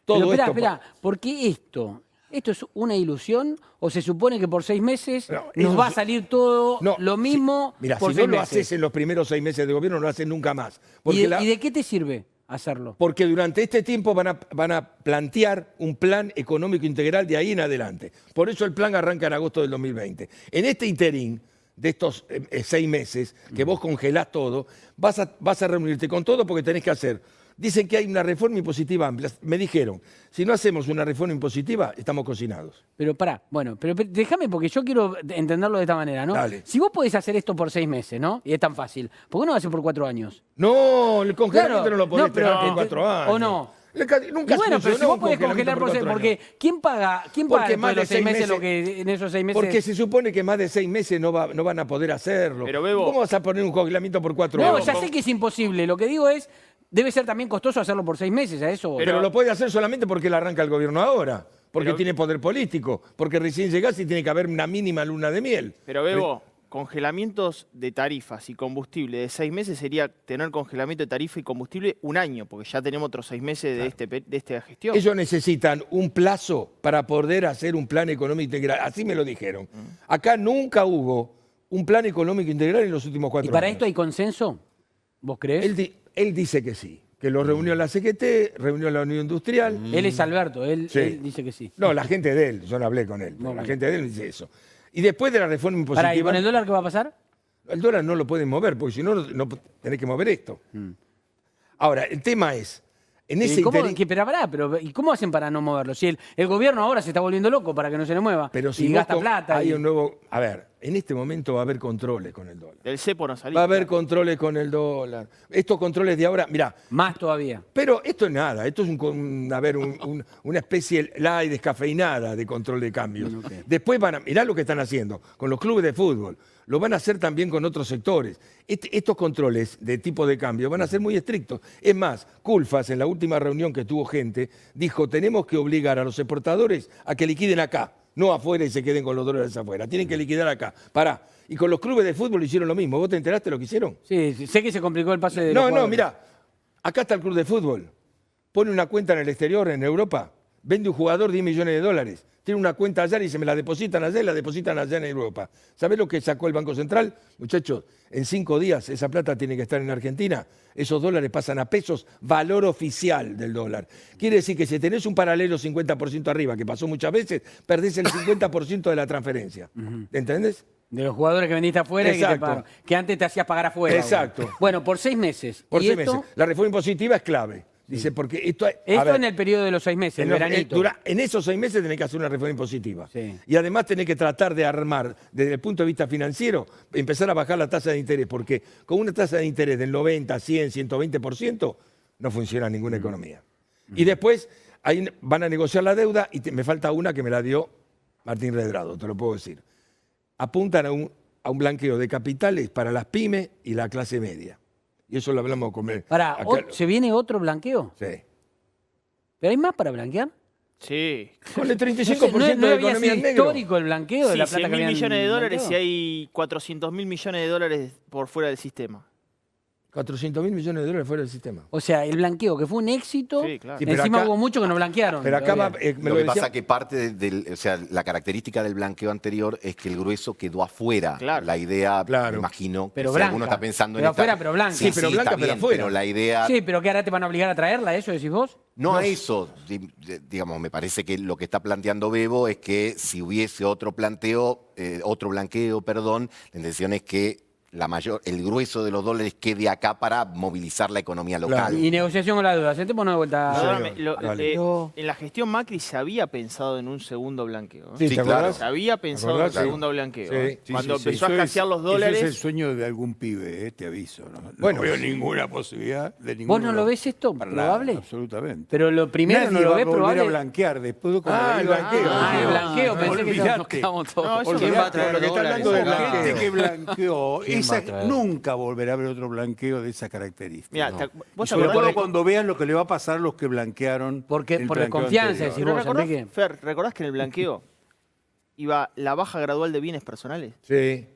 P: Todo
A: Pero
P: esto
A: espera, ¿por qué esto? ¿Esto es una ilusión o se supone que por 6 meses
P: No,
A: nos
P: eso
A: va a
P: sí.
A: salir todo lo mismo
P: Mira,
A: por
P: si
A: 6
P: no lo
A: meses?
P: haces en los primeros 6 meses de gobierno, no lo haces nunca más. Porque
A: ¿Y de qué te sirve hacerlo?
P: Porque durante este tiempo van a plantear un plan económico integral de ahí en adelante. Por eso el plan arranca en agosto del 2020. En este interín de estos 6 meses, que vos congelás todo, vas a reunirte con todo porque tenés que hacer. Dicen que hay una reforma impositiva amplia. Me dijeron, si no hacemos una reforma impositiva, estamos cocinados.
A: Pero pará, bueno, pero déjame porque yo quiero entenderlo de esta manera, ¿no?
P: Dale.
A: Si vos podés hacer esto por 6 meses, ¿no? Y es tan fácil, ¿por qué no lo haces por 4 años?
P: No, el congelamiento
A: Claro,
P: no lo podés
A: no, pero
P: tener por
A: te-
P: 4 años.
A: ¿O no?
P: Nunca
A: Y bueno, pero si
P: funcionó
A: vos
P: un
A: podés congelar por 6
P: 4
A: porque
P: años.
A: ¿quién paga
P: Porque
A: después
P: más
A: de
P: de
A: los 6
P: 6
A: meses lo
P: meses-
A: que en esos 6 meses?
P: Porque se supone que más de 6 meses no van a poder hacerlo.
Q: Pero, Bebo,
P: ¿cómo vas a poner un congelamiento por 4
A: No,
P: horas?
A: ya sé que es imposible. Lo que digo es, debe ser también costoso hacerlo por 6 meses, ¿a eso?
P: Pero lo puede hacer solamente porque él arranca el gobierno ahora, porque tiene poder político, porque recién llegás y tiene que haber una mínima luna de miel.
Q: Pero Bebo, congelamientos de tarifas y combustible de 6 meses sería tener congelamiento de tarifa y combustible un año, porque ya tenemos otros 6 meses de esta gestión.
P: Ellos necesitan un plazo para poder hacer un plan económico integral. Así me lo dijeron. Acá nunca hubo un plan económico integral en los últimos 4 años.
A: ¿Y para esto hay consenso? ¿Vos crees?
P: Él dice que sí, que lo reunió la CGT, reunió la Unión Industrial.
A: Él es Alberto, él dice que sí.
P: No, la gente de él, yo no hablé con él, pero la gente de él dice eso. Y después de la reforma impositiva...
A: ¿Y con el dólar qué va a pasar?
P: El dólar no lo pueden mover, porque si no, no tenés que mover esto. Ahora, el tema es...
A: ¿Y cómo hacen para no moverlo? Si el gobierno ahora se está volviendo loco para que no se le mueva.
P: Pero si
A: y gasta plata.
P: Hay un nuevo... A ver, en este momento va a haber controles con el dólar.
Q: Del cepo no salió.
P: Va a haber controles con el dólar. Estos controles de ahora, mirá.
A: Más todavía.
P: Pero esto es nada, esto es una especie light descafeinada de control de cambios.
A: Okay.
P: Después mirá lo que están haciendo con los clubes de fútbol. Lo van a hacer también con otros sectores. Estos controles de tipo de cambio van a ser muy estrictos. Es más, Culfas, en la última reunión que tuvo gente, dijo, tenemos que obligar a los exportadores a que liquiden acá, no afuera y se queden con los dólares afuera. Tienen que liquidar acá. Pará. Y con los clubes de fútbol hicieron lo mismo. ¿Vos te enteraste lo que hicieron?
A: Sí, sé que se complicó el pase de
P: No, mirá. Acá está el club de fútbol. Pone una cuenta en el exterior, en Europa. Vende un jugador 10 millones de dólares. Tiene una cuenta allá y se me la depositan allá y la depositan allá en Europa. ¿Sabés lo que sacó el Banco Central? Muchachos, en 5 días esa plata tiene que estar en Argentina. Esos dólares pasan a pesos, valor oficial del dólar. Quiere decir que si tenés un paralelo 50% arriba, que pasó muchas veces, perdés el 50% de la transferencia. ¿Entendés?
A: De los jugadores que vendiste afuera y que antes te hacías pagar afuera.
P: Exacto.
A: Bueno, por 6 meses.
P: Por 6 meses. La reforma impositiva es clave. Dice, porque esto
A: en el periodo de los 6 meses, el veranito.
P: En esos 6 meses tenés que hacer una reforma impositiva.
A: Sí.
P: Y además tenés que tratar de armar, desde el punto de vista financiero, empezar a bajar la tasa de interés, porque con una tasa de interés del 90, 100, 120%, no funciona ninguna economía. Y después ahí van a negociar la deuda, y me falta una que me la dio Martín Redrado, te lo puedo decir. Apuntan a un blanqueo de capitales para las pymes y la clase media. Y eso lo hablamos con él.
A: ¿Se viene otro blanqueo?
P: Sí.
A: ¿Pero hay más para blanquear?
Q: Sí.
P: Con el 35%
A: no
P: de
A: había
P: economía
A: sido
P: en negro.
A: histórico el blanqueo de la plata que
Q: 100.000 millones de dólares
A: blanqueado.
Q: y hay 400.000 millones de dólares por fuera del sistema.
P: 400.000 millones de dólares fuera del sistema.
A: O sea, el blanqueo, que fue un éxito,
Q: Sí, claro.
P: Sí, pero
A: encima
P: acá-
A: hubo muchos que no blanquearon.
P: Pero acá
A: todavía.
O: Lo que pasa es que parte o sea, la característica del blanqueo anterior es que el grueso quedó afuera.
Q: Claro.
O: La idea, me imagino,
A: Pero
O: si
A: blanca.
O: alguno está pensando
A: Pero
O: en esta...
A: afuera, pero blanca.
O: Sí,
P: Sí, pero blanca,
O: está
P: pero
O: bien,
P: afuera.
O: pero la idea...
A: Sí, pero que ahora te van a obligar a traerla, ¿eso decís vos?
O: No a eso, digamos, me parece que lo que está planteando Bebo es que si hubiese otro blanqueo, la intención es que el grueso de los dólares quede acá para movilizar la economía local.
A: Y negociación con la deuda. Sentémonos de vuelta.
Q: Perdóname, en la gestión Macri se había pensado en un segundo blanqueo.
P: Sí, ¿te acordás?
Q: Se había pensado en un segundo blanqueo.
P: Sí.
Q: Cuando
R: Sí,
Q: empezó a
R: eso
Q: escasear los dólares.
R: Eso es el sueño de algún pibe, te aviso. No
P: Bueno,
R: veo ninguna posibilidad de ninguno.
A: ¿Vos no lo ves esto probable?
R: Absolutamente.
A: Pero lo primero
R: Nadie
A: no lo
R: va
A: ves
R: a volver
A: probable.
R: a blanquear después de cuando
P: el blanqueo.
A: El blanqueo, pensé que
S: Nos quedamos todos.
Q: No, eso
R: Olvidate,
Q: ¿quién va a traer
R: lo que está
Q: dólares?
R: hablando de la
P: Blanqueo.
R: gente que blanqueó,
P: ¿Quién va a traer?
R: nunca volverá a haber otro blanqueo de esa característica.
Q: Mirá,
R: No.
Q: vos
R: Y sobre
Q: acordás
R: todo
Q: que-
R: cuando vean lo que le va a pasar a los que blanquearon.
A: Por
R: el blanqueo
A: desconfianza,
R: anterior.
A: decís
Q: Pero
A: vos,
Q: ¿recordás,
A: Enrique?
Q: Fer, ¿recordás que en el blanqueo iba la baja gradual de bienes personales?
P: Sí.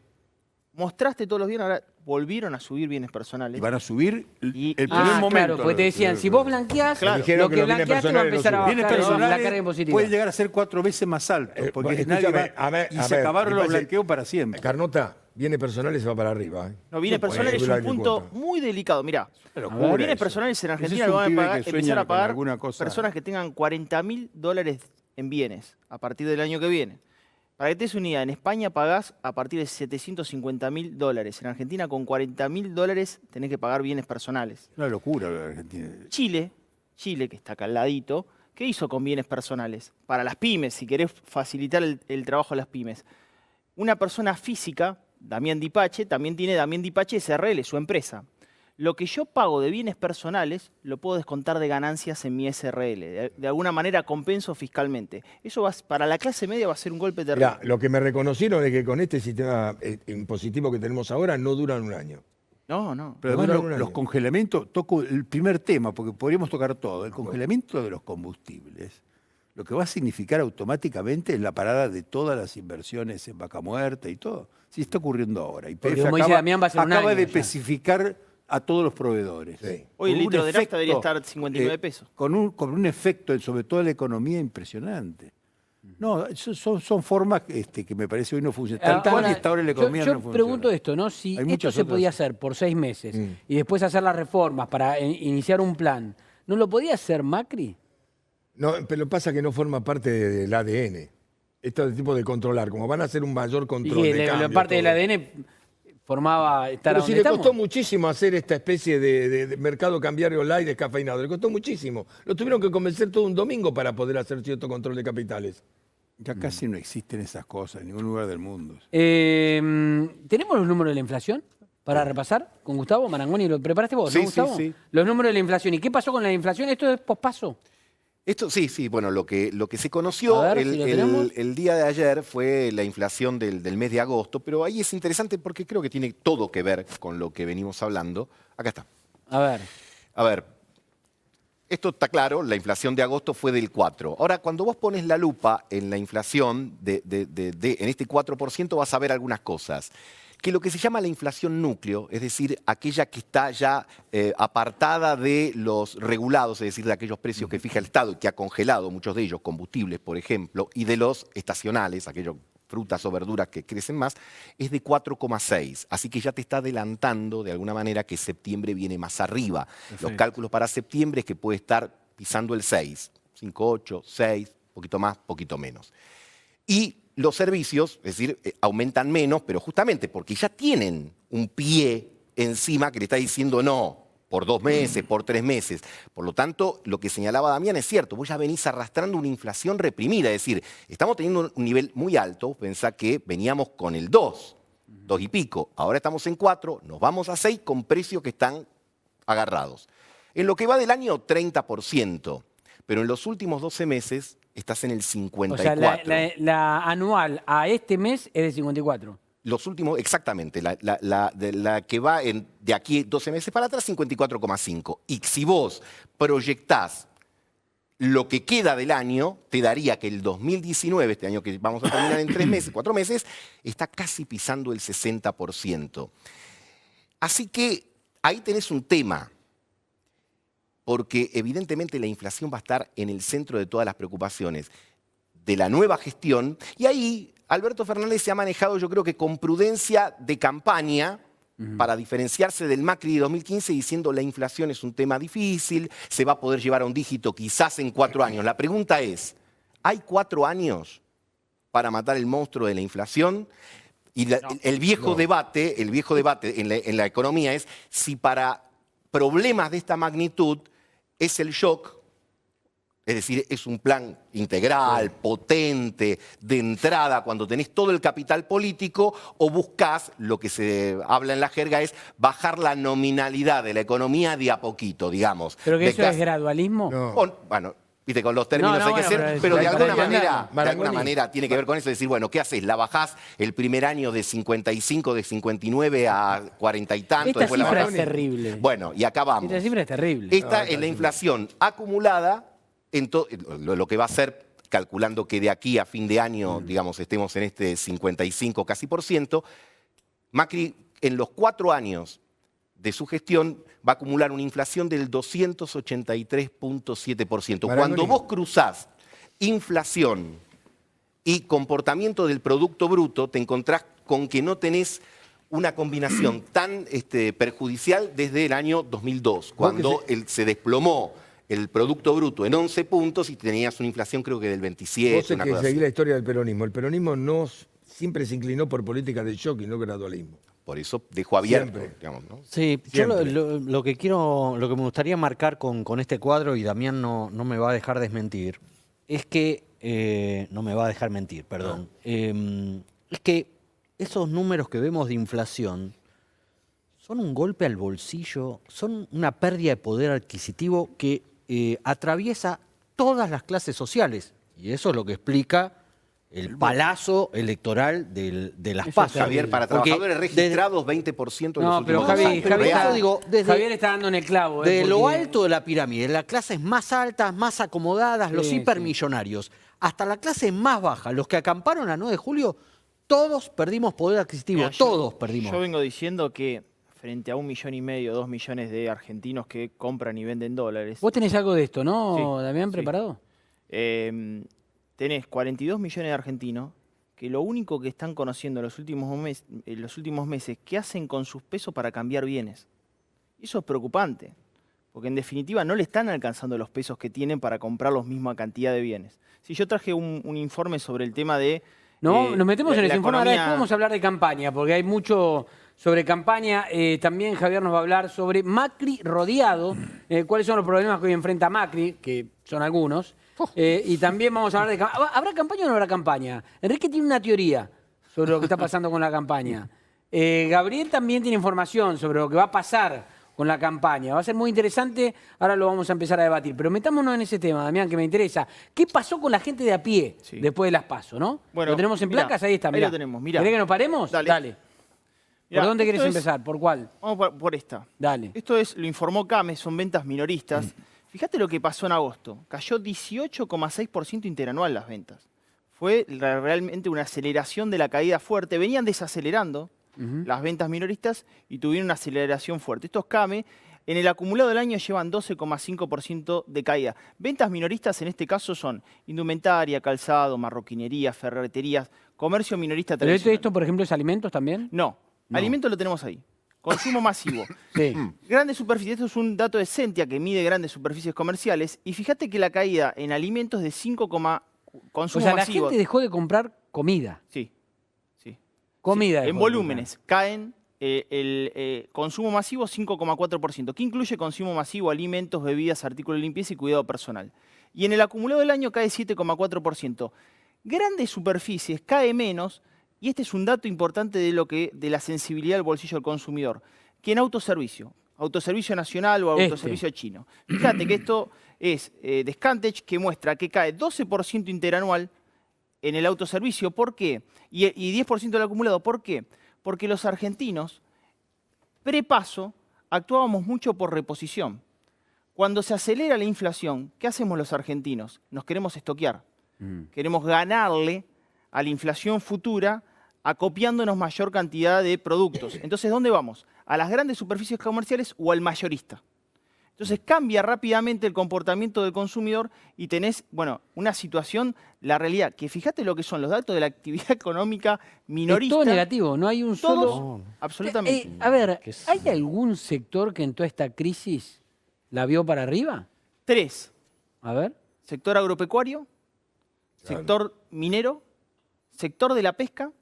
Q: Mostraste todos los bienes, ahora volvieron a subir bienes personales.
R: Y van a subir el primer momento.
A: Claro, porque te decían, si vos blanqueás,
P: Claro.
A: lo
P: Dijeron que
A: que
P: los bienes
A: blanqueaste va a
P: personales no
A: empezar a
P: suben.
R: Bienes
A: bajar la
R: personales
A: carga impositiva.
R: pueden llegar a ser 4 veces más altos, porque
P: Escúchame,
R: nadie va,
P: a ver,
R: y se acabaron
P: me
R: los
P: parece-
R: blanqueos para siempre.
P: Carnota, bienes personales se va para arriba.
Q: No, bienes personales es un punto muy delicado. Mirá,
R: locura
Q: bienes
R: eso.
Q: personales en
R: Ese
Q: Argentina
R: es un
Q: lo van a
R: pibe
Q: pagar,
R: que sueña
Q: empezar a
R: con
Q: pagar
R: alguna cosa.
Q: personas que tengan 40.000 dólares en bienes a partir del año que viene. Para que te des una idea, en España pagás a partir de 750.000 dólares. En Argentina con 40.000 dólares tenés que pagar bienes personales.
R: Una locura lo de Argentina.
Q: Chile, que está acá al ladito, ¿qué hizo con bienes personales? Para las pymes, si querés facilitar el trabajo de las pymes. Una persona física, Damián Dipache, también tiene Damián Dipache SRL, su empresa. Lo que yo pago de bienes personales lo puedo descontar de ganancias en mi SRL. De alguna manera compenso fiscalmente. Eso para la clase media va a ser un golpe terrible.
P: Mirá, lo que me reconocieron es que con este sistema impositivo que tenemos ahora no duran un año.
Q: No.
R: Pero además los congelamientos, toco el primer tema, porque podríamos tocar todo. El congelamiento de los combustibles, lo que va a significar automáticamente es la parada de todas las inversiones en Vaca Muerta y todo. Sí, está ocurriendo ahora. Y
A: Porque, como dice Damián, va a ser un
R: acaba
A: año
R: de
A: ya.
R: especificar a todos los proveedores.
Q: Hoy el
R: Con un
Q: litro de nafta
R: efecto,
Q: debería estar 59 pesos.
R: Con un efecto, sobre todo en la economía, impresionante. No, son formas que me parece hoy no funcionan. Tal cual está ahora en la economía
A: yo
R: no funciona.
A: pregunto esto, ¿no? Si
R: Hay
A: esto
R: muchas
A: se
R: otras.
A: podía hacer por 6 meses y después hacer las reformas para iniciar un plan, ¿no lo podía hacer Macri?
P: No, pero pasa que no forma parte del ADN. Este tipo de controlar, como van a hacer un mayor control
A: Y
P: de
A: la
P: cambio,
A: parte del
P: todo.
A: ADN formaba estar
P: Pero
A: a
P: si
A: donde
P: le costó
A: estamos.
P: muchísimo hacer esta especie de mercado cambiario light descafeinado, le costó muchísimo. Lo tuvieron que convencer todo un domingo para poder hacer cierto control de capitales.
R: Ya casi no existen esas cosas en ningún lugar del mundo.
A: ¿Tenemos los números de la inflación para repasar con Gustavo Marangoni? ¿Lo preparaste vos,
O: Sí,
A: no, Gustavo?
O: sí.
A: Los números de la inflación. ¿Y qué pasó con la inflación? ¿Esto es pospaso?
O: Esto sí, bueno, lo que se conoció
A: A ver, si lo tenemos.
O: el día de ayer fue la inflación del mes de agosto, pero ahí es interesante porque creo que tiene todo que ver con lo que venimos hablando. Acá está. A ver, esto está claro, la inflación de agosto fue del 4. Ahora, cuando vos pones la lupa en la inflación en este 4%, vas a ver algunas cosas. Que lo que se llama la inflación núcleo, es decir, aquella que está ya apartada de los regulados, es decir, de aquellos precios que fija el Estado y que ha congelado muchos de ellos, combustibles, por ejemplo, y de los estacionales, aquellos frutas o verduras que crecen más, es de 4,6. Así que ya te está adelantando de alguna manera que septiembre viene más arriba.
P: Perfecto.
O: Los cálculos para septiembre es que puede estar pisando el 6, 5, 8, 6, poquito más, poquito menos. Y los servicios, es decir, aumentan menos, pero justamente porque ya tienen un pie encima que le está diciendo no, por 2 meses, por 3 meses. Por lo tanto, lo que señalaba Damián es cierto, vos ya venís arrastrando una inflación reprimida, es decir, estamos teniendo un nivel muy alto, pensá que veníamos con el 2 y pico, ahora estamos en 4, nos vamos a 6 con precios que están agarrados. En lo que va del año, 30%, pero en los últimos 12 meses estás en el 54%.
A: O sea, la anual a este mes es de 54.
O: Los últimos, exactamente, la que va de aquí 12 meses para atrás, 54,5. Y si vos proyectás lo que queda del año, te daría que el 2019, este año que vamos a terminar en 3 meses, 4 meses, está casi pisando el 60%. Así que ahí tenés un tema, porque evidentemente la inflación va a estar en el centro de todas las preocupaciones de la nueva gestión, y ahí Alberto Fernández se ha manejado, yo creo que con prudencia de campaña, para diferenciarse del Macri de 2015, diciendo la inflación es un tema difícil, se va a poder llevar a un dígito quizás en 4 años. La pregunta es, ¿hay 4 años para matar el monstruo de la inflación? Y el viejo debate en la economía es si para problemas de esta magnitud es el shock, es decir, es un plan integral, potente, de entrada, cuando tenés todo el capital político, o buscás, lo que se habla en la jerga es bajar la nominalidad de la economía de a poquito, digamos.
A: ¿Pero que eso es gradualismo?
O: Bueno, viste, con los términos hay que ser, pero de alguna manera tiene que ver con eso, es decir, bueno, ¿qué haces? ¿La bajás el primer año de 55, de 59 a 40 y tanto?
A: Esta cifra es terrible.
O: Bueno, y acá vamos.
A: Esta cifra es terrible.
O: Esta es la inflación acumulada, lo que va a ser, calculando que de aquí a fin de año, digamos, estemos en este 55 casi %, Macri en los 4 años de su gestión va a acumular una inflación del 283,7%. Cuando vos cruzás inflación y comportamiento del Producto Bruto, te encontrás con que no tenés una combinación tan perjudicial desde el año 2002, cuando se desplomó el Producto Bruto en 11 puntos y tenías una inflación creo que del 27.
P: Vos sé que seguí la historia del peronismo. El peronismo siempre se inclinó por políticas de shock y no gradualismo.
O: Por eso dejó abierto, digamos, ¿no?
B: Sí, yo lo que me gustaría marcar con este cuadro, y Damián no me va a dejar desmentir, es que, no me va a dejar mentir, perdón, es que esos números que vemos de inflación son un golpe al bolsillo, son una pérdida de poder adquisitivo que atraviesa todas las clases sociales. Y eso es lo que explica el palazo electoral de las PASO.
O: Javier, para trabajadores registrados, 20% en los
A: No, pero
O: últimos 2 años.
A: Javier está dando en el clavo.
B: De lo alto de la pirámide, las clases más altas, más acomodadas, los hipermillonarios, hasta la clase más baja, los que acamparon a 9 de julio, todos perdimos poder adquisitivo,
Q: Mira,
B: todos perdimos.
Q: Yo vengo diciendo que frente a 1,5 millones, 2 millones de argentinos que compran y venden dólares.
A: Vos tenés algo de esto, ¿no, Damián,
Q: sí.
A: preparado?
Q: Tenés 42 millones de argentinos que lo único que están conociendo en los últimos meses, qué hacen con sus pesos para cambiar bienes. Eso es preocupante, porque en definitiva no le están alcanzando los pesos que tienen para comprar la misma cantidad de bienes. Si yo traje un informe sobre el tema de...
A: No, nos metemos en ese informe. Ahora
Q: economía...
A: después vamos a hablar de campaña, porque hay mucho sobre campaña. También Javier nos va a hablar sobre Macri rodeado, cuáles son los problemas que hoy enfrenta Macri, que son algunos. Y también vamos a hablar de campaña. ¿Habrá campaña o no habrá campaña? Enrique tiene una teoría sobre lo que está pasando con la campaña. Gabriel también tiene información sobre lo que va a pasar con la campaña. Va a ser muy interesante, ahora lo vamos a empezar a debatir. Pero metámonos en ese tema, Damián, que me interesa. ¿Qué pasó con la gente de a pie después de las PASO, no?
Q: Bueno,
A: ¿lo tenemos en placas? Ahí está, mirá.
Q: Ahí lo tenemos, mirá.
A: ¿Querés que nos paremos? Dale.
Q: Mirá,
A: ¿Por dónde querés empezar? ¿Por cuál?
Q: Vamos por esta.
A: Dale.
Q: Esto lo informó CAME, son ventas minoristas. Fíjate lo que pasó en agosto. Cayó 18,6% interanual las ventas. Fue realmente una aceleración de la caída fuerte. Venían desacelerando las ventas minoristas y tuvieron una aceleración fuerte. Estos CAME, en el acumulado del año, llevan 12,5% de caída. Ventas minoristas en este caso son indumentaria, calzado, marroquinería, ferreterías, comercio minorista tradicional.
A: ¿Pero esto, por ejemplo, es alimentos también?
Q: No. Alimentos lo tenemos ahí. Consumo masivo.
A: Sí.
Q: Grandes superficies. Esto es un dato de Sentia que mide grandes superficies comerciales. Y fíjate que la caída en alimentos de 5, consumo
A: o sea,
Q: masivo.
A: la gente dejó de comprar comida.
Q: Sí.
A: Comida.
Q: En volúmenes. Caen el consumo masivo 5,4%. ¿Qué incluye consumo masivo? Alimentos, bebidas, artículos de limpieza y cuidado personal. Y en el acumulado del año cae 7,4%. Grandes superficies cae menos. Y este es un dato importante de la sensibilidad del bolsillo del consumidor, que en autoservicio nacional o autoservicio chino. Fíjate que esto es de Scantech, que muestra que cae 12% interanual en el autoservicio. ¿Por qué? Y 10% del acumulado. ¿Por qué? Porque los argentinos, pre-PASO, actuábamos mucho por reposición. Cuando se acelera la inflación, ¿qué hacemos los argentinos? Nos queremos estoquear. Queremos ganarle a la inflación futura, acopiándonos mayor cantidad de productos. Entonces, ¿dónde vamos? ¿A las grandes superficies comerciales o al mayorista? Entonces, cambia rápidamente el comportamiento del consumidor y tenés, una situación, la realidad, que fíjate lo que son los datos de la actividad económica minorista.
A: Es todo negativo, no hay un solo...
Q: Todos, absolutamente.
A: A ver, ¿hay algún sector que en toda esta crisis la vio para arriba?
Q: 3.
A: A ver.
Q: Sector agropecuario, sector minero, sector de la pesca,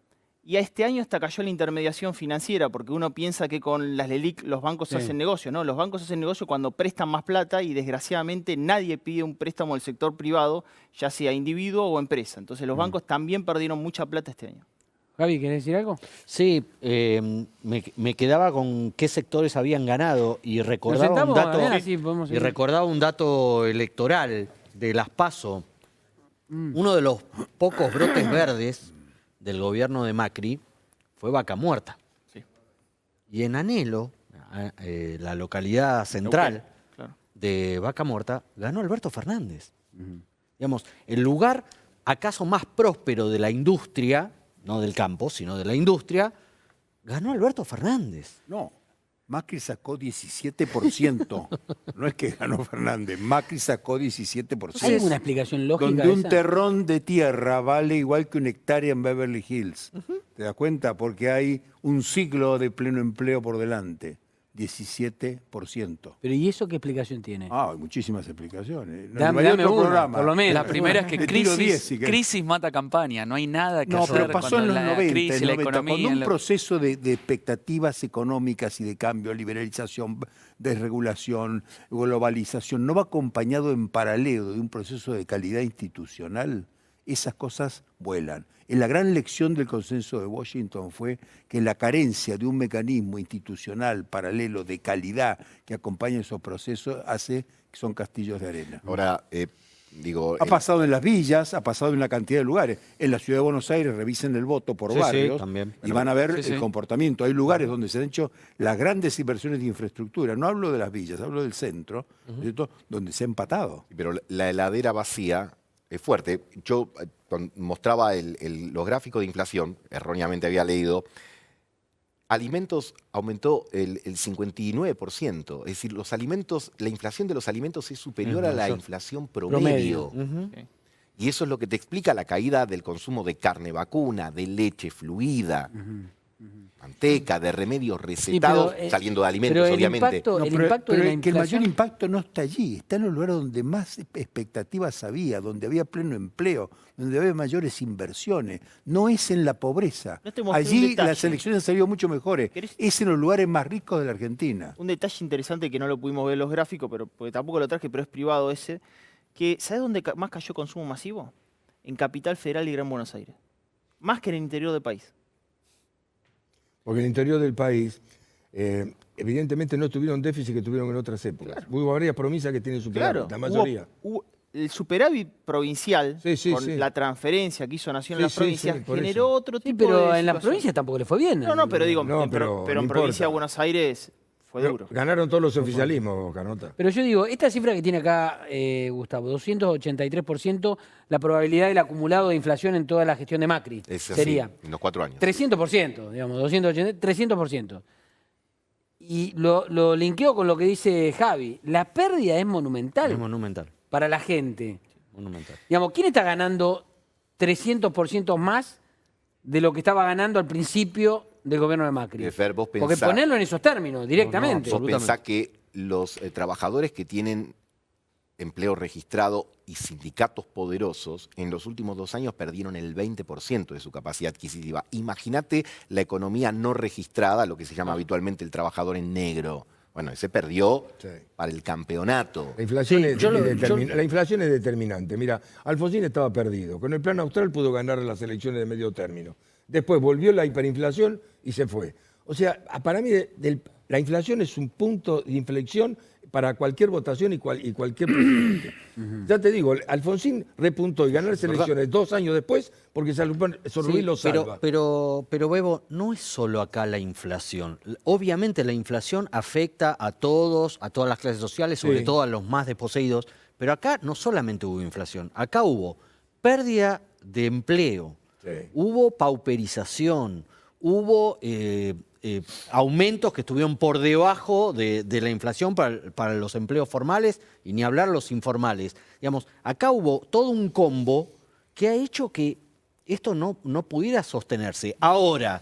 Q: y a este año hasta cayó la intermediación financiera, porque uno piensa que con las LELIQ los bancos hacen negocio, ¿no? Los bancos hacen negocio cuando prestan más plata y desgraciadamente nadie pide un préstamo del sector privado, ya sea individuo o empresa. Entonces los bancos también perdieron mucha plata este año.
A: Javi, ¿querés decir algo?
B: Sí, me quedaba con qué sectores habían ganado y recordaba un dato electoral de las PASO. Uno de los pocos brotes verdes del gobierno de Macri fue Vaca Muerta.
Q: Sí.
B: Y en Anhelo, la localidad central de Vaca Muerta, ganó Alberto Fernández. Digamos, el lugar acaso más próspero de la industria, no del campo, sino de la industria, ganó Alberto Fernández.
R: No, Macri sacó 17%. No es que ganó Fernández, Macri sacó 17%.
A: ¿Hay alguna explicación lógica?
R: Donde un
A: esa?
R: terrón de tierra vale igual que una hectárea en Beverly Hills. ¿Te das cuenta? Porque hay un ciclo de pleno empleo por delante. 17%.
A: ¿Pero y eso qué explicación tiene?
R: Hay muchísimas explicaciones.
A: Dame otro programa. Por lo menos.
S: La primera es que crisis mata campaña. No hay nada que hacer
R: pero pasó en los 90,
S: crisis,
R: en
S: la
R: 90,
S: economía.
R: cuando un proceso de expectativas económicas y de cambio, liberalización, desregulación, globalización, no va acompañado en paralelo de un proceso de calidad institucional, esas cosas vuelan. La gran lección del consenso de Washington fue que la carencia de un mecanismo institucional paralelo de calidad que acompañe esos procesos hace que son castillos de arena.
O: Ahora, Digo,
R: ha pasado en las villas, ha pasado en una cantidad de lugares. En la ciudad de Buenos Aires revisen el voto por
B: Sí,
R: barrios
B: también.
R: y van a ver
S: Sí, sí.
R: el comportamiento. Hay lugares donde se han hecho las grandes inversiones de infraestructura. No hablo de las villas, hablo del centro, ¿cierto? Donde se ha empatado.
O: pero la heladera vacía es fuerte. Yo mostraba los gráficos de inflación, erróneamente había leído. Alimentos aumentó el 59%. Es decir, los alimentos, la inflación de los alimentos es superior a la inflación promedio. Y eso es lo que te explica la caída del consumo de carne vacuna, de leche fluida, manteca, de remedios recetados, saliendo de alimentos,
A: pero el
O: obviamente.
A: impacto-
R: No,
A: el
R: pero
A: impacto de la
R: que el mayor
A: inflación-
R: impacto no está allí, está en los lugares donde más expectativas había, donde había pleno empleo, donde había mayores inversiones. No es en la pobreza.
Q: No te mostré un
R: Allí
Q: detalle.
R: las elecciones han salido mucho mejores. Es en los lugares más ricos de la Argentina.
Q: Un detalle interesante que no lo pudimos ver en los gráficos, pero porque tampoco lo traje, pero es privado ese, que ¿sabes dónde más cayó consumo masivo? En Capital Federal y Gran Buenos Aires. Más que en el interior del país.
P: Porque en el interior del país, evidentemente no tuvieron déficit que tuvieron en otras épocas. Hubo varias promesas que tienen superávit, la mayoría.
Q: Hubo el superávit provincial, con la transferencia que hizo Nación en las provincias,
P: por
Q: generó
P: eso.
Q: otro
A: Sí,
Q: tipo
A: pero
Q: de
A: en las
Q: situación.
A: provincias tampoco le fue bien.
Q: No, pero digo,
P: No,
Q: pero
P: no
Q: en provincia
P: importa.
Q: de Buenos Aires fue
P: Pero
Q: duro.
P: ganaron todos los oficialismos, Carnota.
A: Pero yo digo, esta cifra que tiene acá Gustavo, 283%, la probabilidad del acumulado de inflación en toda la gestión de Macri,
O: Es así,
A: sería
O: en los 4 años.
A: 300%, digamos, 280, 300%. Y lo linkeo con lo que dice Javi, la pérdida es monumental.
B: Es monumental.
A: Para la gente.
B: Monumental.
A: Digamos, ¿quién está ganando 300% más de lo que estaba ganando al principio del gobierno de Macri?
O: Fer, vos
A: Porque
O: pensá-
A: ponerlo en esos términos, directamente.
O: Vos pensás que los trabajadores que tienen empleo registrado y sindicatos poderosos en los últimos 2 años perdieron el 20% de su capacidad adquisitiva. Imagínate la economía no registrada, lo que se llama habitualmente el trabajador en negro. Bueno, ese perdió para el campeonato.
P: La inflación, la inflación es determinante. Mira, Alfonsín estaba perdido. Con el plan austral pudo ganar las elecciones de medio término. Después volvió la hiperinflación y se fue. O sea, para mí la inflación es un punto de inflexión para cualquier votación y cualquier presidente. Ya te digo, Alfonsín repuntó y ganó las elecciones 2 años después porque Sorrubí lo salva.
B: Pero Bebo, no es solo acá la inflación. Obviamente la inflación afecta a todas las clases sociales, sobre todo a los más desposeídos, pero acá no solamente hubo inflación, acá hubo pérdida de empleo, hubo pauperización, hubo aumentos que estuvieron por debajo de la inflación para los empleos formales y ni hablar los informales. Digamos, acá hubo todo un combo que ha hecho que esto no pudiera sostenerse. Ahora,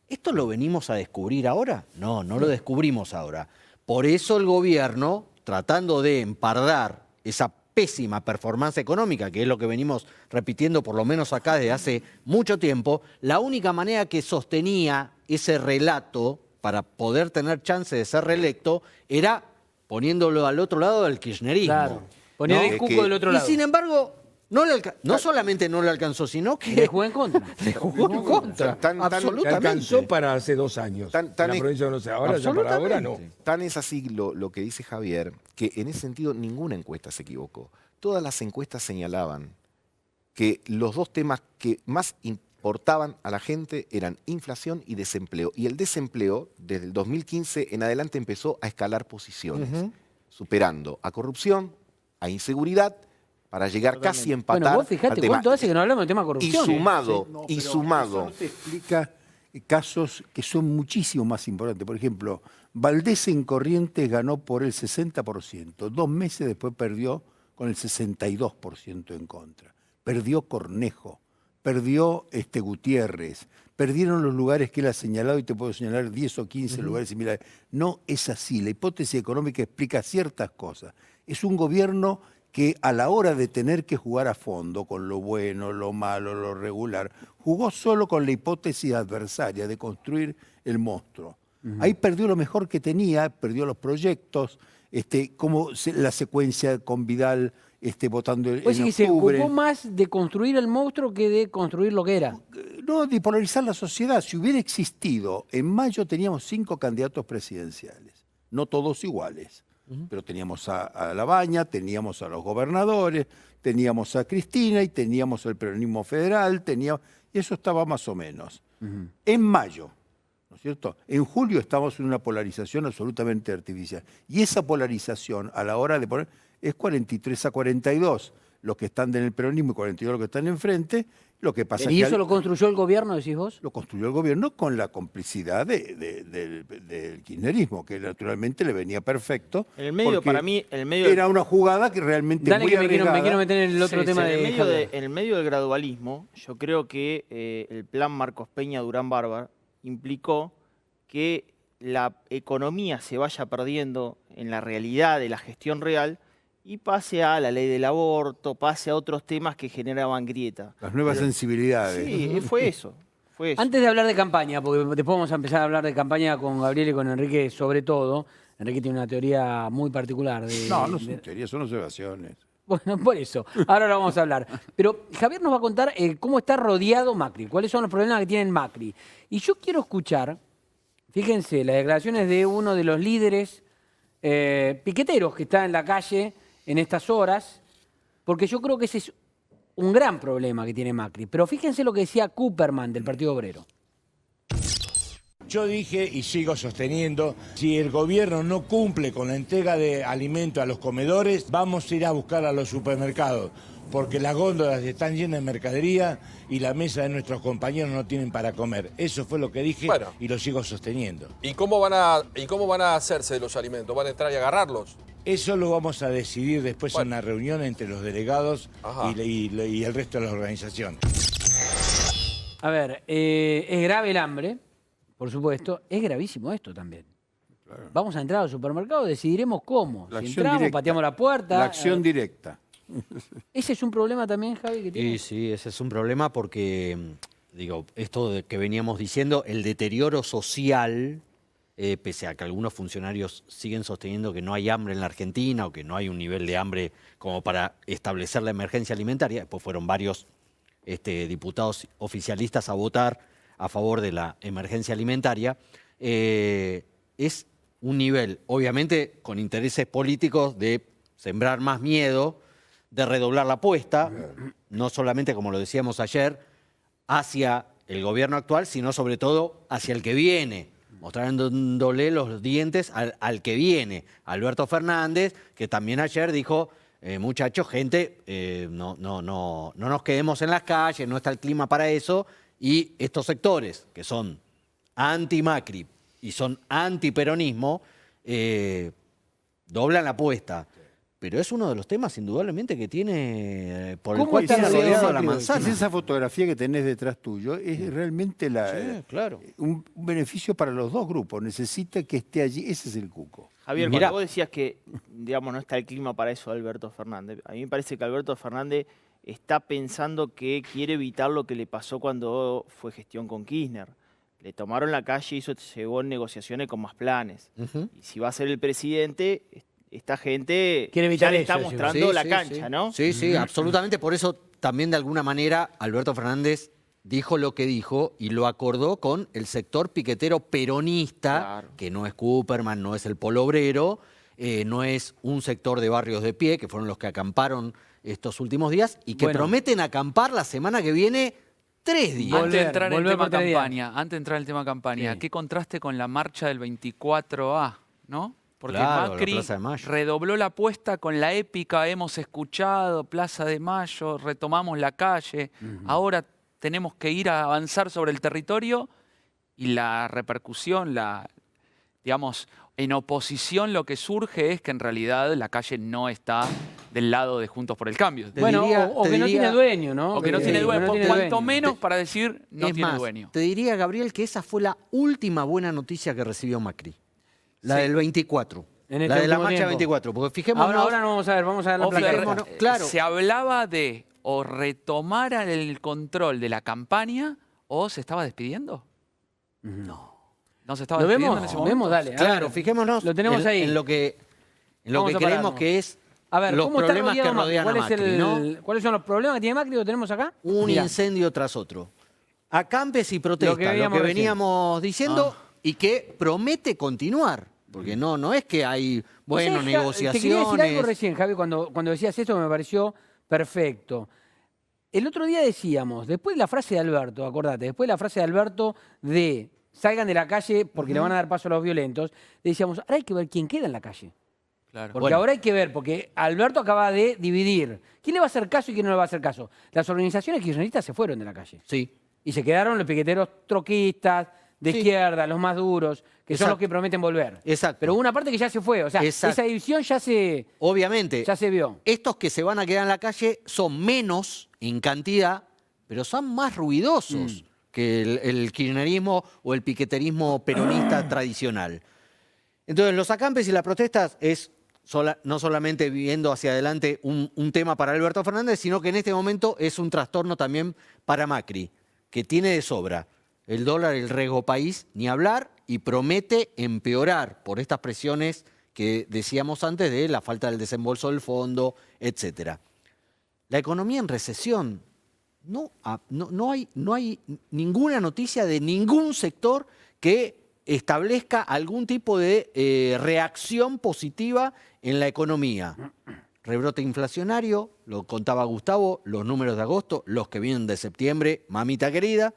B: ¿esto lo venimos a descubrir ahora? No lo descubrimos ahora. Por eso el gobierno, tratando de empardar esa pésima performance económica, que es lo que venimos repitiendo por lo menos acá desde hace mucho tiempo, la única manera que sostenía ese relato para poder tener chance de ser reelecto era poniéndolo al otro lado del kirchnerismo.
A: Claro, poniendo el cuco del otro lado.
B: Y sin embargo, no solamente no le alcanzó, sino que
A: le jugó en contra.
B: Le jugó en contra.
P: Le
B: Absolutamente.
P: alcanzó para hace 2 años. en la provincia de Buenos Aires. Ahora ya para ahora no.
O: Tan es así lo que dice Javier, que en ese sentido ninguna encuesta se equivocó. Todas las encuestas señalaban que los 2 temas que más importaban a la gente eran inflación y desempleo. Y el desempleo, desde el 2015 en adelante, empezó a escalar posiciones, superando a corrupción, a inseguridad, para llegar casi a empatar.
A: Bueno, vos fijate cuánto hace que no hablamos del tema corrupción.
O: Y sumado.
R: Eso te explica casos que son muchísimo más importantes. Por ejemplo, Valdés en Corrientes ganó por el 60%. 2 meses después perdió con el 62% en contra. Perdió Cornejo, perdió Gutiérrez, perdieron los lugares que él ha señalado y te puedo señalar 10 o 15 lugares similares. No es así. La hipótesis económica explica ciertas cosas. Es un gobierno que a la hora de tener que jugar a fondo con lo bueno, lo malo, lo regular, jugó solo con la hipótesis adversaria de construir el monstruo. Ahí perdió lo mejor que tenía, perdió los proyectos, como la secuencia con Vidal votando en
A: Pues sí, se
R: octubre.
A: ocupó más de construir el monstruo que de construir lo que era.
R: No, de polarizar la sociedad. Si hubiera existido, en mayo teníamos 5 candidatos presidenciales, no todos iguales. Pero teníamos a Labaña, teníamos a los gobernadores, teníamos a Cristina y teníamos el peronismo federal, y eso estaba más o menos. En mayo, ¿no es cierto? En julio estamos en una polarización absolutamente artificial. Y esa polarización, a la hora de poner, es 43-42. Los que están en el peronismo y 42 los que están enfrente. Lo que pasa
A: ¿Y
R: es que
A: eso lo construyó el gobierno, decís vos?
R: Lo construyó el gobierno con la complicidad del kirchnerismo, que naturalmente le venía perfecto.
Q: En el medio, para mí,
R: era una jugada que realmente
A: Dale,
R: muy
A: que
R: arriesgada.
A: me quiero meter en el otro tema
Q: en
A: de
Q: el medio del gradualismo, yo creo que el plan Marcos Peña Durán Barba implicó que la economía se vaya perdiendo en la realidad de la gestión real y pase a la ley del aborto, pase a otros temas que generaban grieta.
R: Las nuevas sensibilidades.
Q: Sí, fue eso.
A: Antes de hablar de campaña, porque después vamos a empezar a hablar de campaña con Gabriel y con Enrique sobre todo. Enrique tiene una teoría muy particular.
R: No son teorías, son observaciones.
A: Bueno, por eso. Ahora lo vamos a hablar. Pero Javier nos va a contar cómo está rodeado Macri, cuáles son los problemas que tiene Macri. Y yo quiero escuchar, fíjense, las declaraciones de uno de los líderes piqueteros que está en la calle en estas horas, porque yo creo que ese es un gran problema que tiene Macri. Pero fíjense lo que decía Cooperman del Partido Obrero.
T: Yo dije y sigo sosteniendo, si el gobierno no cumple con la entrega de alimentos a los comedores, vamos a ir a buscar a los supermercados, porque las góndolas están llenas de mercadería y la mesa de nuestros compañeros no tienen para comer. Eso fue lo que dije y lo sigo sosteniendo.
U: ¿Y cómo van a hacerse de los alimentos? ¿Van a entrar y agarrarlos?
T: Eso lo vamos a decidir después en una reunión entre los delegados y el resto de la organización.
A: A ver, es grave el hambre, por supuesto. Es gravísimo esto también. Claro. Vamos a entrar al supermercado, decidiremos cómo. Si entramos, directa. Pateamos la puerta.
R: La acción directa.
A: ¿Ese es un problema también, Javi, que tiene?
B: Sí, ese es un problema porque, digo, esto de que veníamos diciendo, el deterioro social, pese a que algunos funcionarios siguen sosteniendo que no hay hambre en la Argentina o que no hay un nivel de hambre como para establecer la emergencia alimentaria, después fueron varios diputados oficialistas a votar a favor de la emergencia alimentaria, es un nivel, obviamente, con intereses políticos de sembrar más miedo, de redoblar la apuesta, no solamente, como lo decíamos ayer, hacia el gobierno actual, sino sobre todo hacia el que viene, mostrándole los dientes al que viene, Alberto Fernández, que también ayer dijo, muchachos, gente, no nos quedemos en las calles, no está el clima para eso, y estos sectores que son anti-Macri y son anti-peronismo, doblan la apuesta. Pero es uno de los temas, indudablemente, que tiene por el cual tiene rodeado la manzana.
R: Es esa fotografía que tenés detrás tuyo, es realmente
B: claro.
R: un beneficio para los dos grupos. Necesita que esté allí, ese es el cuco.
Q: Javier, cuando vos decías que, digamos, no está el clima para eso Alberto Fernández, a mí me parece que Alberto Fernández está pensando que quiere evitar lo que le pasó cuando fue gestión con Kirchner. Le tomaron la calle y eso llevó en negociaciones con más planes. Y si va a ser el presidente, esta gente ya le está mostrando la cancha, ¿no?
B: Sí, absolutamente. Por eso también de alguna manera Alberto Fernández dijo lo que dijo y lo acordó con el sector piquetero peronista, que no es Cooperman, no es el Polo Obrero, no es un sector de Barrios de Pie, que fueron los que acamparon estos últimos días y que prometen acampar la semana que viene 3 días.
S: Antes de entrar en el tema campaña, qué contraste con la marcha del 24A, ¿no? Porque Macri redobló la apuesta con la épica, hemos escuchado, Plaza de Mayo, retomamos la calle, ahora tenemos que ir a avanzar sobre el territorio y la repercusión, digamos, en oposición lo que surge es que en realidad la calle no está del lado de Juntos por el Cambio.
A: Bueno, o que no tiene dueño, ¿no?
S: O que no tiene dueño, cuanto menos para decir no tiene dueño.
B: Te diría, Gabriel, que esa fue la última buena noticia que recibió Macri. La del 24. La de la marcha 24. Porque fijémonos.
A: Ahora no vamos a ver la placa.
S: Claro. Se hablaba de o retomar el control de la campaña o se estaba despidiendo. No se estaba despidiendo en ese momento.
A: Vemos, dale.
B: Claro, fijémonos.
A: Lo tenemos ahí.
B: En lo que creemos que es los problemas que rodean a Macri, ¿no?
A: ¿Cuáles son los problemas que tiene Macri? ¿Lo tenemos acá?
B: Un incendio tras otro. Acampes y protestas, lo que veníamos diciendo y que promete continuar. Porque no es que hay, bueno,
A: O sea,
B: negociaciones.
A: Te quería decir algo recién, Javi, cuando decías esto me pareció perfecto. El otro día decíamos, después de la frase de Alberto, acordate, después de la frase de Alberto de salgan de la calle porque le van a dar paso a los violentos, decíamos, ahora hay que ver quién queda en la calle.
S: Claro.
A: Porque ahora hay que ver, porque Alberto acaba de dividir. ¿Quién le va a hacer caso y quién no le va a hacer caso? Las organizaciones kirchneristas se fueron de la calle.
B: Sí.
A: Y se quedaron los piqueteros troquistas, de izquierda, los más duros, que son los que prometen volver.
B: Exacto.
A: Pero hubo una parte que ya se fue. O sea, esa división ya se...
B: Obviamente.
A: Ya se vio.
B: Estos que se van a quedar en la calle son menos en cantidad, pero son más ruidosos que el kirchnerismo o el piqueterismo peronista tradicional. Entonces, los acampes y las protestas es no solamente viendo hacia adelante un tema para Alberto Fernández, sino que en este momento es un trastorno también para Macri, que tiene de sobra el dólar, el riesgo país, ni hablar, y promete empeorar por estas presiones que decíamos antes de la falta del desembolso del fondo, etc. La economía en recesión, no hay ninguna noticia de ningún sector que establezca algún tipo de reacción positiva en la economía. Rebrote inflacionario, lo contaba Gustavo, los números de agosto, los que vienen de septiembre, mamita querida.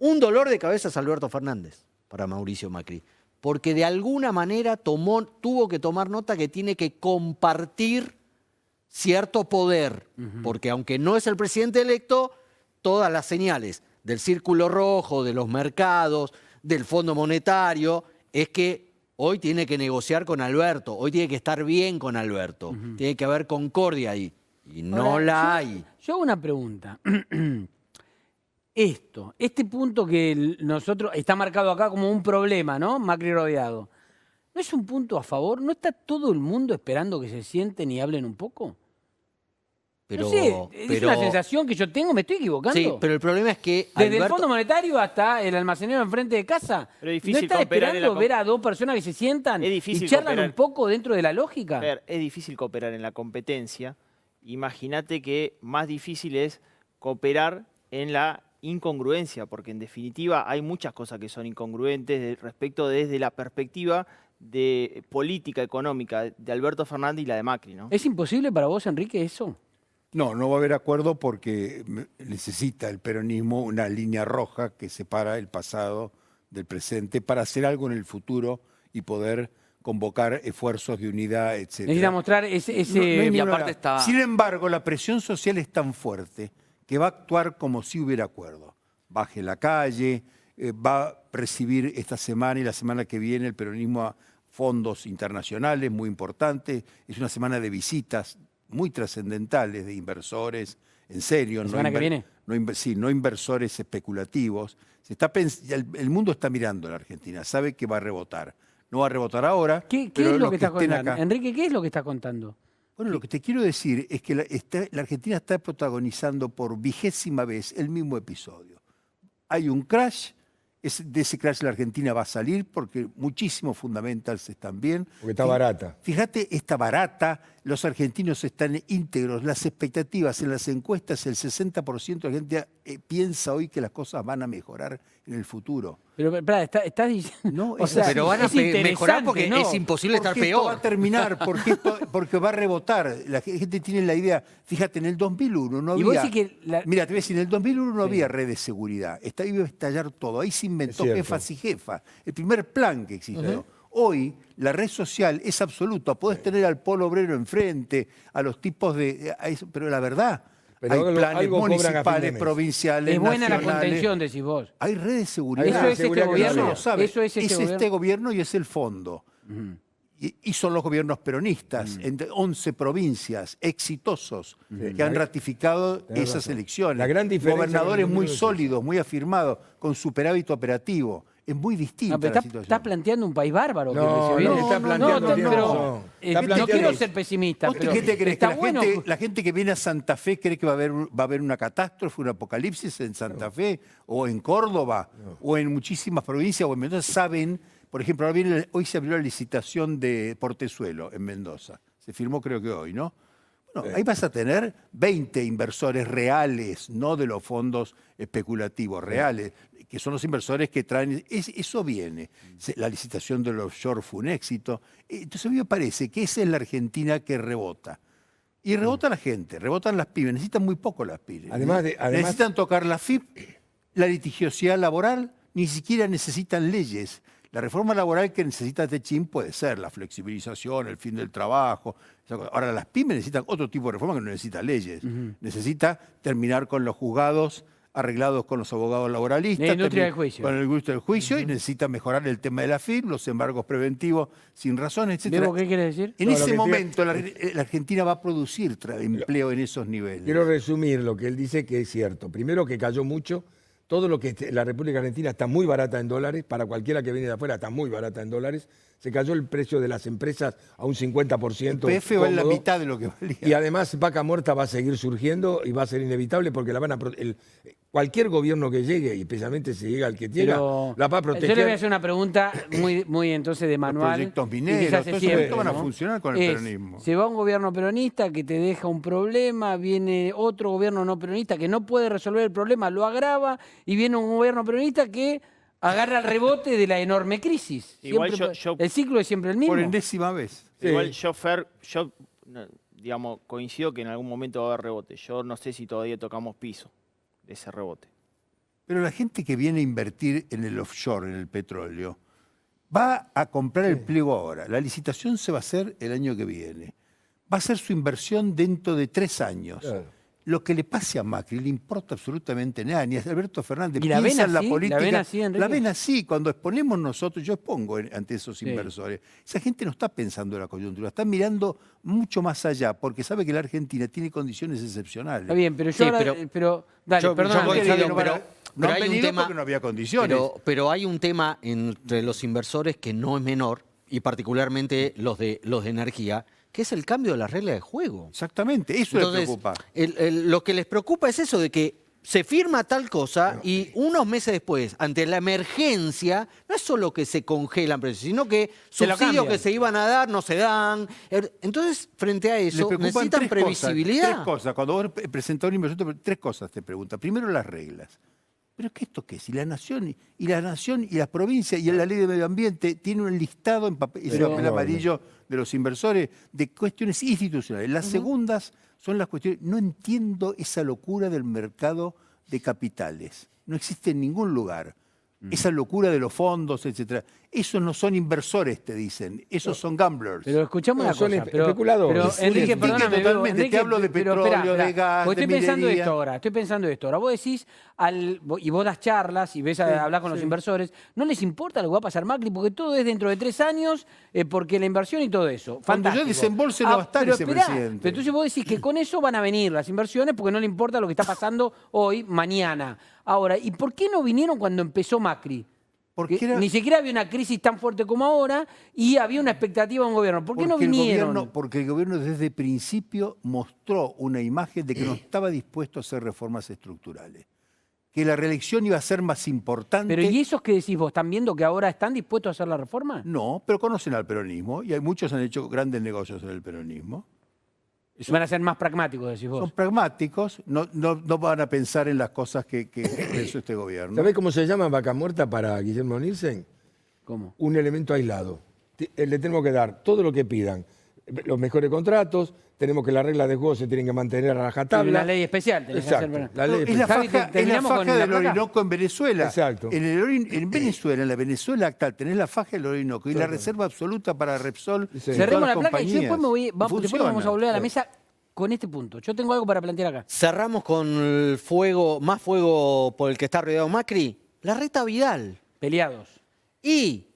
B: Un dolor de cabeza es Alberto Fernández para Mauricio Macri, porque de alguna manera tuvo que tomar nota que tiene que compartir cierto poder, porque aunque no es el presidente electo, todas las señales del círculo rojo, de los mercados, del Fondo Monetario, es que hoy tiene que negociar con Alberto, hoy tiene que estar bien con Alberto, tiene que haber concordia ahí, y no la hay.
A: Yo hago una pregunta. Este punto que nosotros está marcado acá como un problema, ¿no? Macri rodeado. ¿No es un punto a favor? ¿No está todo el mundo esperando que se sienten y hablen un poco?
B: Pero,
A: no sé, es una sensación que yo tengo, ¿me estoy equivocando?
B: Sí, pero el problema es que
A: desde el Fondo Monetario hasta el almacenero enfrente de casa,
Q: pero es
A: ¿no
Q: difícil
A: está esperando ver a dos personas que se sientan y charlan un poco dentro de la lógica?
Q: A ver, es difícil cooperar en la competencia. Imagínate que más difícil es cooperar en la incongruencia, porque en definitiva hay muchas cosas que son incongruentes respecto desde la perspectiva de política económica de Alberto Fernández y la de Macri, ¿no?
A: ¿Es imposible para vos, Enrique, eso?
R: No, no va a haber acuerdo porque necesita el peronismo una línea roja que separa el pasado del presente para hacer algo en el futuro y poder convocar esfuerzos de unidad, etc.
A: Necesita mostrar ese...
R: Y aparte está... Sin embargo, la presión social es tan fuerte que va a actuar como si hubiera acuerdo. Baje la calle, va a recibir esta semana y la semana que viene el peronismo a fondos internacionales muy importantes. Es una semana de visitas muy trascendentales de inversores, en serio.
A: ¿La semana que viene?
R: No inversores especulativos. El mundo está mirando a la Argentina, sabe que va a rebotar. No va a rebotar ahora.
A: ¿Qué es lo que está contando? Enrique, ¿qué es lo que está contando?
R: Bueno, lo que te quiero decir es que la Argentina está protagonizando por 20ª vez el mismo episodio. Hay un crash, de ese crash la Argentina va a salir porque muchísimos fundamentals están bien.
P: Porque está barata.
R: Fíjate, está barata, los argentinos están íntegros, las expectativas en las encuestas, el 60% de la gente piensa hoy que las cosas van a mejorar en el futuro.
A: Pero, espera, ¿estás diciendo?
R: No,
B: o sea, pero van a mejorar porque
R: ¿no?
B: es imposible estar peor.
R: Esto va a terminar, porque va a rebotar. La gente tiene la idea, fíjate, en el 2001 no había... Mira, te voy a decir, en el 2001 no había red de seguridad. Iba a estallar todo. Ahí se inventó jefas y jefas. El primer plan que existió. Hoy la red social es absoluta. Podés tener al polo obrero enfrente, a los tipos de... Pero la verdad...
P: Pero
R: hay planes municipales, provinciales,
A: es buena
R: nacionales.
A: La contención, decís vos.
R: Hay redes de seguridad.
A: ¿Eso es este gobierno?
R: ¿Eso es este gobierno y es el fondo. Y son los gobiernos peronistas, entre 11 provincias exitosos que han ratificado esas elecciones.
P: La gran diferencia
R: gobernadores muy sólidos, muy afirmados, con superávit operativo. Es muy distinta la situación.
A: Estás planteando un país bárbaro.
P: No,
A: no quiero ser pesimista. Pero
R: ¿qué te crees?
A: Está
R: ¿Que
A: bueno.
R: la gente que viene a Santa Fe cree que va a haber una catástrofe, un apocalipsis en Santa Fe, o en Córdoba, o en muchísimas provincias, o en Mendoza? Saben, por ejemplo, hoy se abrió la licitación de Portezuelo en Mendoza. Se firmó creo que hoy, ¿no? Bueno, ahí vas a tener 20 inversores reales, no de los fondos especulativos, reales, que son los inversores que traen, eso viene. La licitación del offshore fue un éxito. Entonces a mí me parece que esa es la Argentina que rebota. Y rebota la gente, rebotan las pymes, necesitan muy poco las pymes.
P: Además,
R: necesitan tocar la FIP, la litigiosidad laboral, ni siquiera necesitan leyes. La reforma laboral que necesita Techín puede ser la flexibilización, el fin del trabajo. Ahora, las pymes necesitan otro tipo de reforma que no necesita leyes. Necesita terminar con los juzgados arreglados con los abogados laboralistas,
A: la industria del juicio.
R: Con el industria del juicio, y necesita mejorar el tema de la FIP, los embargos preventivos sin razón, etc.
A: ¿Diego, qué quiere decir?
R: En ese momento la Argentina va a producir empleo en esos niveles.
P: Quiero resumir lo que él dice, que es cierto. Primero, que cayó mucho. Todo lo que la República Argentina está muy barata en dólares, para cualquiera que viene de afuera está muy barata en dólares. Se cayó el precio de las empresas a un 50%.
R: El PF vale la mitad de lo que valía.
P: Y además Vaca Muerta va a seguir surgiendo y va a ser inevitable porque cualquier gobierno que llegue, y especialmente si llega el que llega, la va a proteger.
A: Yo le voy a hacer una pregunta muy entonces de manual.
R: Los proyectos mineros, todo eso van a funcionar con el peronismo.
A: Se va un gobierno peronista que te deja un problema, viene otro gobierno no peronista que no puede resolver el problema, lo agrava, y viene un gobierno peronista que agarra el rebote de la enorme crisis.
Q: Igual
A: el ciclo es siempre el mismo.
R: Por enésima vez.
Q: Sí. Igual yo digamos, coincido que en algún momento va a haber rebote. Yo no sé si todavía tocamos piso de ese rebote.
R: Pero la gente que viene a invertir en el offshore, en el petróleo, va a comprar el pliego ahora. La licitación se va a hacer el año que viene. Va a hacer su inversión dentro de 3 años. Claro. Lo que le pase a Macri le importa absolutamente nada, ni a Alberto Fernández.
A: ¿Y la ven así?
R: La política,
A: ¿La ven así, Enrique?
R: La ven así. Cuando exponemos nosotros, yo expongo ante esos inversores. Esa gente no está pensando en la coyuntura, está mirando mucho más allá, porque sabe que la Argentina tiene condiciones excepcionales.
A: Está bien, pero yo dale, perdón.
R: No han venido porque no había condiciones.
B: Pero hay un tema entre los inversores que no es menor, y particularmente los de energía, que es el cambio de las reglas de juego.
R: Exactamente, eso les preocupa.
B: Lo que les preocupa es eso de que se firma tal cosa y unos meses después, ante la emergencia, no es solo que se congelan precios, sino que subsidios que se iban a dar no se dan. Entonces, frente a eso, necesitan previsibilidad.
R: 3 cosas. Cuando vos presentás un inversor, 3 cosas te pregunta. Primero, las reglas. ¿Pero qué esto qué es? Y la nación y las provincias y la ley de medio ambiente tiene un listado en papel amarillo de los inversores de cuestiones institucionales. Las segundas son las cuestiones. No entiendo esa locura del mercado de capitales. No existe en ningún lugar. Esa locura de los fondos, etcétera. Esos no son inversores, te dicen. Esos son gamblers.
A: Pero escuchamos una cosa.
P: Especuladores.
A: Pero Enrique, perdóname.
R: Totalmente. Te hablo de petróleo, de gas, de minería.
A: Estoy pensando esto ahora. Vos decís, y vos das charlas y ves a hablar con los inversores, no les importa lo que va a pasar Macri, porque todo es dentro de 3 años, porque la inversión y todo eso.
R: Cuando yo desembolse no va a estar ese presidente.
A: Pero entonces vos decís que con eso van a venir las inversiones porque no le importa lo que está pasando hoy, mañana. Ahora, ¿y por qué no vinieron cuando empezó Macri? Porque ni siquiera había una crisis tan fuerte como ahora y había una expectativa de un gobierno. ¿Por qué no vinieron?
R: Porque el gobierno desde el principio mostró una imagen de que no estaba dispuesto a hacer reformas estructurales. Que la reelección iba a ser más importante.
A: Pero ¿y esos que decís vos? ¿Están viendo que ahora están dispuestos a hacer la reforma?
R: No, pero conocen al peronismo y muchos han hecho grandes negocios en el peronismo.
A: Van a ser más pragmáticos, decís vos.
R: Son pragmáticos, no van a pensar en las cosas que pensó este gobierno.
P: ¿Sabés cómo se llama Vaca Muerta para Guillermo Nielsen?
A: ¿Cómo?
P: Un elemento aislado. Le tenemos que dar todo lo que pidan. Los mejores contratos, tenemos que las reglas de juego se tienen que mantener a rajatabla.
A: Una ley especial.
R: La ley es la faja del Orinoco en Venezuela.
P: Exacto.
R: En Venezuela, en la Venezuela actual, tenés la faja del Orinoco y la reserva absoluta para Repsol.
A: Cerremos la placa y yo después vamos a volver a la mesa con este punto. Yo tengo algo para plantear acá.
B: Cerramos con el más fuego por el que está rodeado Macri. Larreta Vidal.
A: Peleados.
B: Y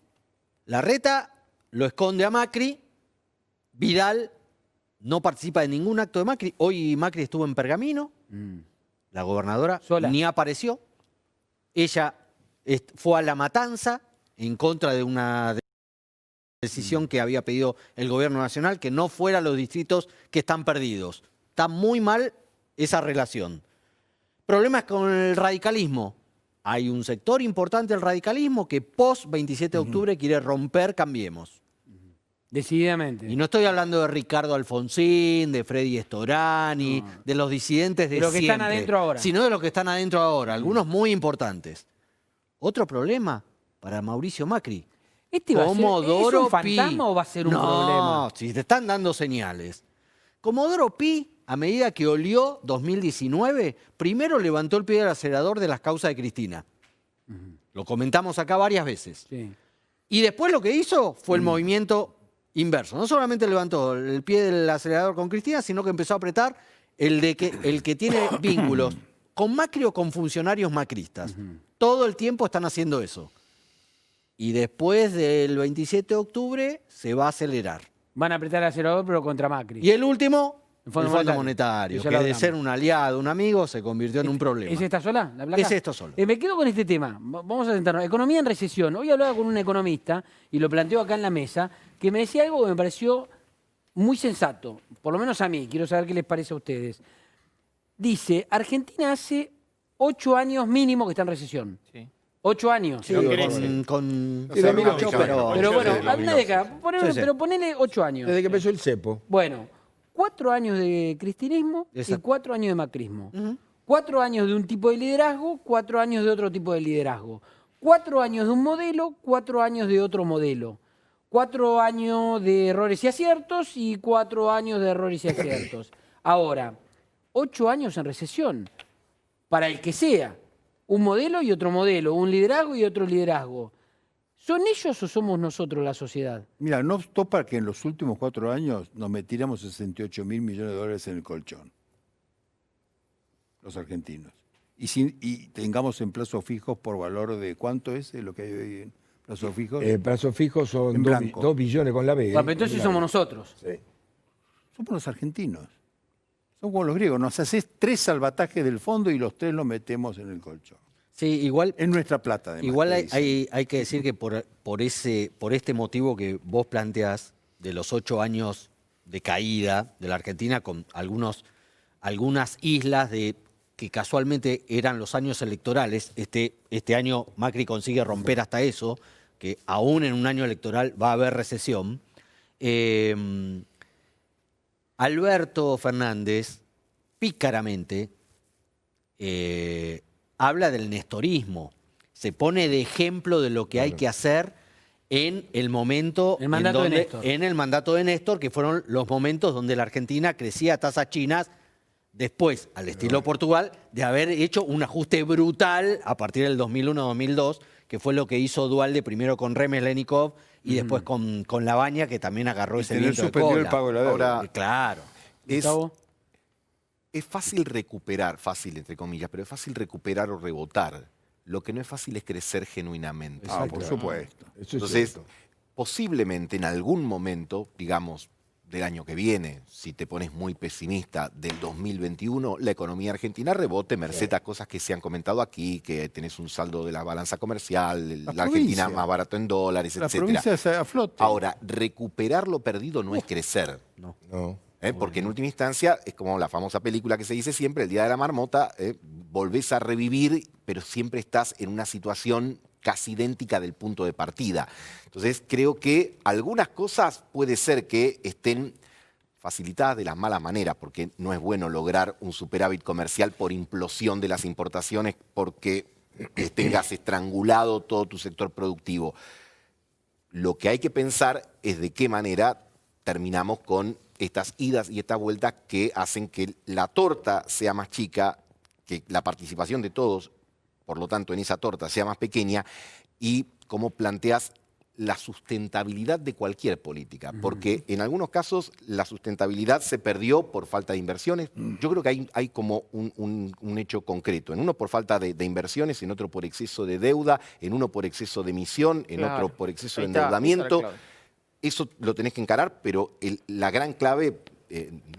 B: Larreta lo esconde a Macri. Vidal no participa de ningún acto de Macri. Hoy Macri estuvo en Pergamino. La gobernadora ni apareció. Ella fue a La Matanza en contra de una decisión que había pedido el gobierno nacional, que no fuera a los distritos que están perdidos. Está muy mal esa relación. Problemas con el radicalismo. Hay un sector importante del radicalismo que post 27 de octubre quiere romper Cambiemos.
A: Decididamente.
B: Y no estoy hablando de Ricardo Alfonsín, de Freddy Storani, de los disidentes de
A: los que están adentro ahora.
B: Sino de los que están adentro ahora, algunos muy importantes. Otro problema para Mauricio Macri.
A: ¿Este va a ser, ¿es un fantasma o va a ser un problema?
B: No, si te están dando señales. Comodoro Pi, a medida que olió 2019, primero levantó el pie del acelerador de las causas de Cristina. Lo comentamos acá varias veces.
A: Sí.
B: Y después lo que hizo fue el movimiento inverso. No solamente levantó el pie del acelerador con Cristina, sino que empezó a apretar el que tiene vínculos con Macri o con funcionarios macristas. Todo el tiempo están haciendo eso. Y después del 27 de octubre se va a acelerar.
A: Van a apretar el acelerador, pero contra Macri.
B: Y el último,
A: el
B: Fondo Monetario, que de ser un aliado, un amigo, se convirtió en un problema.
A: ¿Es esta sola, la placa?
B: Es esto solo.
A: Me quedo con este tema. Vamos a sentarnos. Economía en recesión. Hoy hablaba con un economista, y lo planteo acá en la mesa, que me decía algo que me pareció muy sensato, por lo menos a mí. Quiero saber qué les parece a ustedes. Dice, Argentina hace 8 años mínimo que está en recesión.
Q: Sí.
A: 8 años.
B: Sí, con
P: Sí,
A: pero bueno, una década. Pero ponele 8 años.
P: Desde que empezó el cepo.
A: Bueno, 4 años de cristinismo y 4 años de macrismo. 4 años de un tipo de liderazgo, 4 años de otro tipo de liderazgo. 4 años de un modelo, 4 años de otro modelo. 4 años de errores y aciertos y 4 años de errores y aciertos. Ahora, 8 años en recesión. Para el que sea. Un modelo y otro modelo. Un liderazgo y otro liderazgo. ¿Son ellos o somos nosotros la sociedad?
R: Mira, no topa que en los últimos 4 años nos metiéramos 68 mil millones de dólares en el colchón. Los argentinos. Y tengamos en plazos fijos por valor de ¿cuánto es lo que hay hoy en plazos fijos?
P: Plazos fijos son 2 billones con la B.
A: Bueno, entonces somos nosotros.
P: Sí.
R: Somos los argentinos. Son como los griegos. Nos haces 3 salvatajes del fondo y los 3 los metemos en el colchón.
B: Sí, igual.
R: Es nuestra plata, además.
B: Igual hay que decir que por este motivo que vos planteás, de los 8 años de caída de la Argentina, con algunas islas que casualmente eran los años electorales, este año Macri consigue romper hasta eso, que aún en un año electoral va a haber recesión. Alberto Fernández, pícaramente, habla del nestorismo. Se pone de ejemplo de lo que hay que hacer en el momento...
A: El mandato de Néstor.
B: En el mandato de Néstor, que fueron los momentos donde la Argentina crecía a tasas chinas, después, al estilo Portugal, de haber hecho un ajuste brutal a partir del 2001-2002, que fue lo que hizo Dualde primero con Remes Lenikov y después con Labaña, que también agarró ese viento de cola.
R: el pago de la deuda.
B: Ahora, claro.
O: Es fácil recuperar, fácil entre comillas, pero es fácil recuperar o rebotar. Lo que no es fácil es crecer genuinamente.
R: Por supuesto.
O: Entonces, posiblemente en algún momento, digamos, del año que viene, si te pones muy pesimista, del 2021, la economía argentina rebote, merced a cosas que se han comentado aquí, que tenés un saldo de la balanza comercial, la Argentina más barato en dólares,
R: la
O: etcétera.
R: provincia se aflote.
O: Ahora, recuperar lo perdido no es crecer.
P: No.
O: Porque en última instancia, es como la famosa película que se dice siempre, el día de la marmota, volvés a revivir, pero siempre estás en una situación casi idéntica del punto de partida. Entonces, creo que algunas cosas puede ser que estén facilitadas de las malas maneras, porque no es bueno lograr un superávit comercial por implosión de las importaciones, porque tengas estrangulado todo tu sector productivo. Lo que hay que pensar es de qué manera terminamos con estas idas y estas vueltas que hacen que la torta sea más chica, que la participación de todos, por lo tanto, en esa torta sea más pequeña, y cómo planteas la sustentabilidad de cualquier política. Porque en algunos casos la sustentabilidad se perdió por falta de inversiones. Yo creo que hay como un hecho concreto. En uno por falta de inversiones, en otro por exceso de deuda, en uno por exceso de emisión, en otro por exceso de endeudamiento. Eso lo tenés que encarar, pero la gran clave,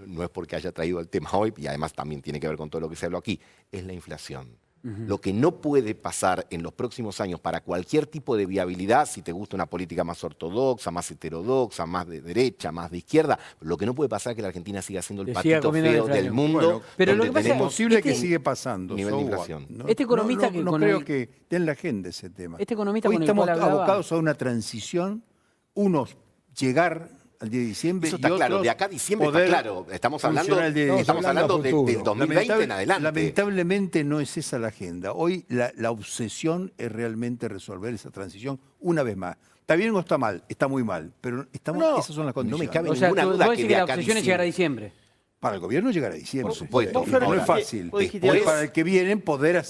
O: no es porque haya traído el tema hoy, y además también tiene que ver con todo lo que se habló aquí, es la inflación. Lo que no puede pasar en los próximos años para cualquier tipo de viabilidad, si te gusta una política más ortodoxa, más heterodoxa, más de derecha, más de izquierda, lo que no puede pasar es que la Argentina siga siendo el patito feo del mundo.
R: Bueno, pero lo que pasa es posible que sigue pasando.
O: Nivel de inflación.
R: ¿No?
A: Este economista
R: no creo que esté en la agenda ese tema.
A: Este economista
R: Hoy
A: con el
R: estamos
A: cual hablaba...
R: abocados a una transición, unos llegar al 10 de diciembre.
O: Eso está claro, de acá a diciembre está claro. Estamos hablando del 2020 en adelante.
R: Lamentablemente no es esa la agenda. Hoy la obsesión es realmente resolver esa transición una vez más. ¿Está bien o está mal? Está muy mal, pero esas son las condiciones.
O: No me cabe
A: O sea,
O: ninguna duda
A: vos decís que la obsesión es llegar a diciembre.
R: Para el gobierno llegar a diciembre.
O: Por supuesto.
R: No es fácil.
Q: Después,
R: para el que vienen poder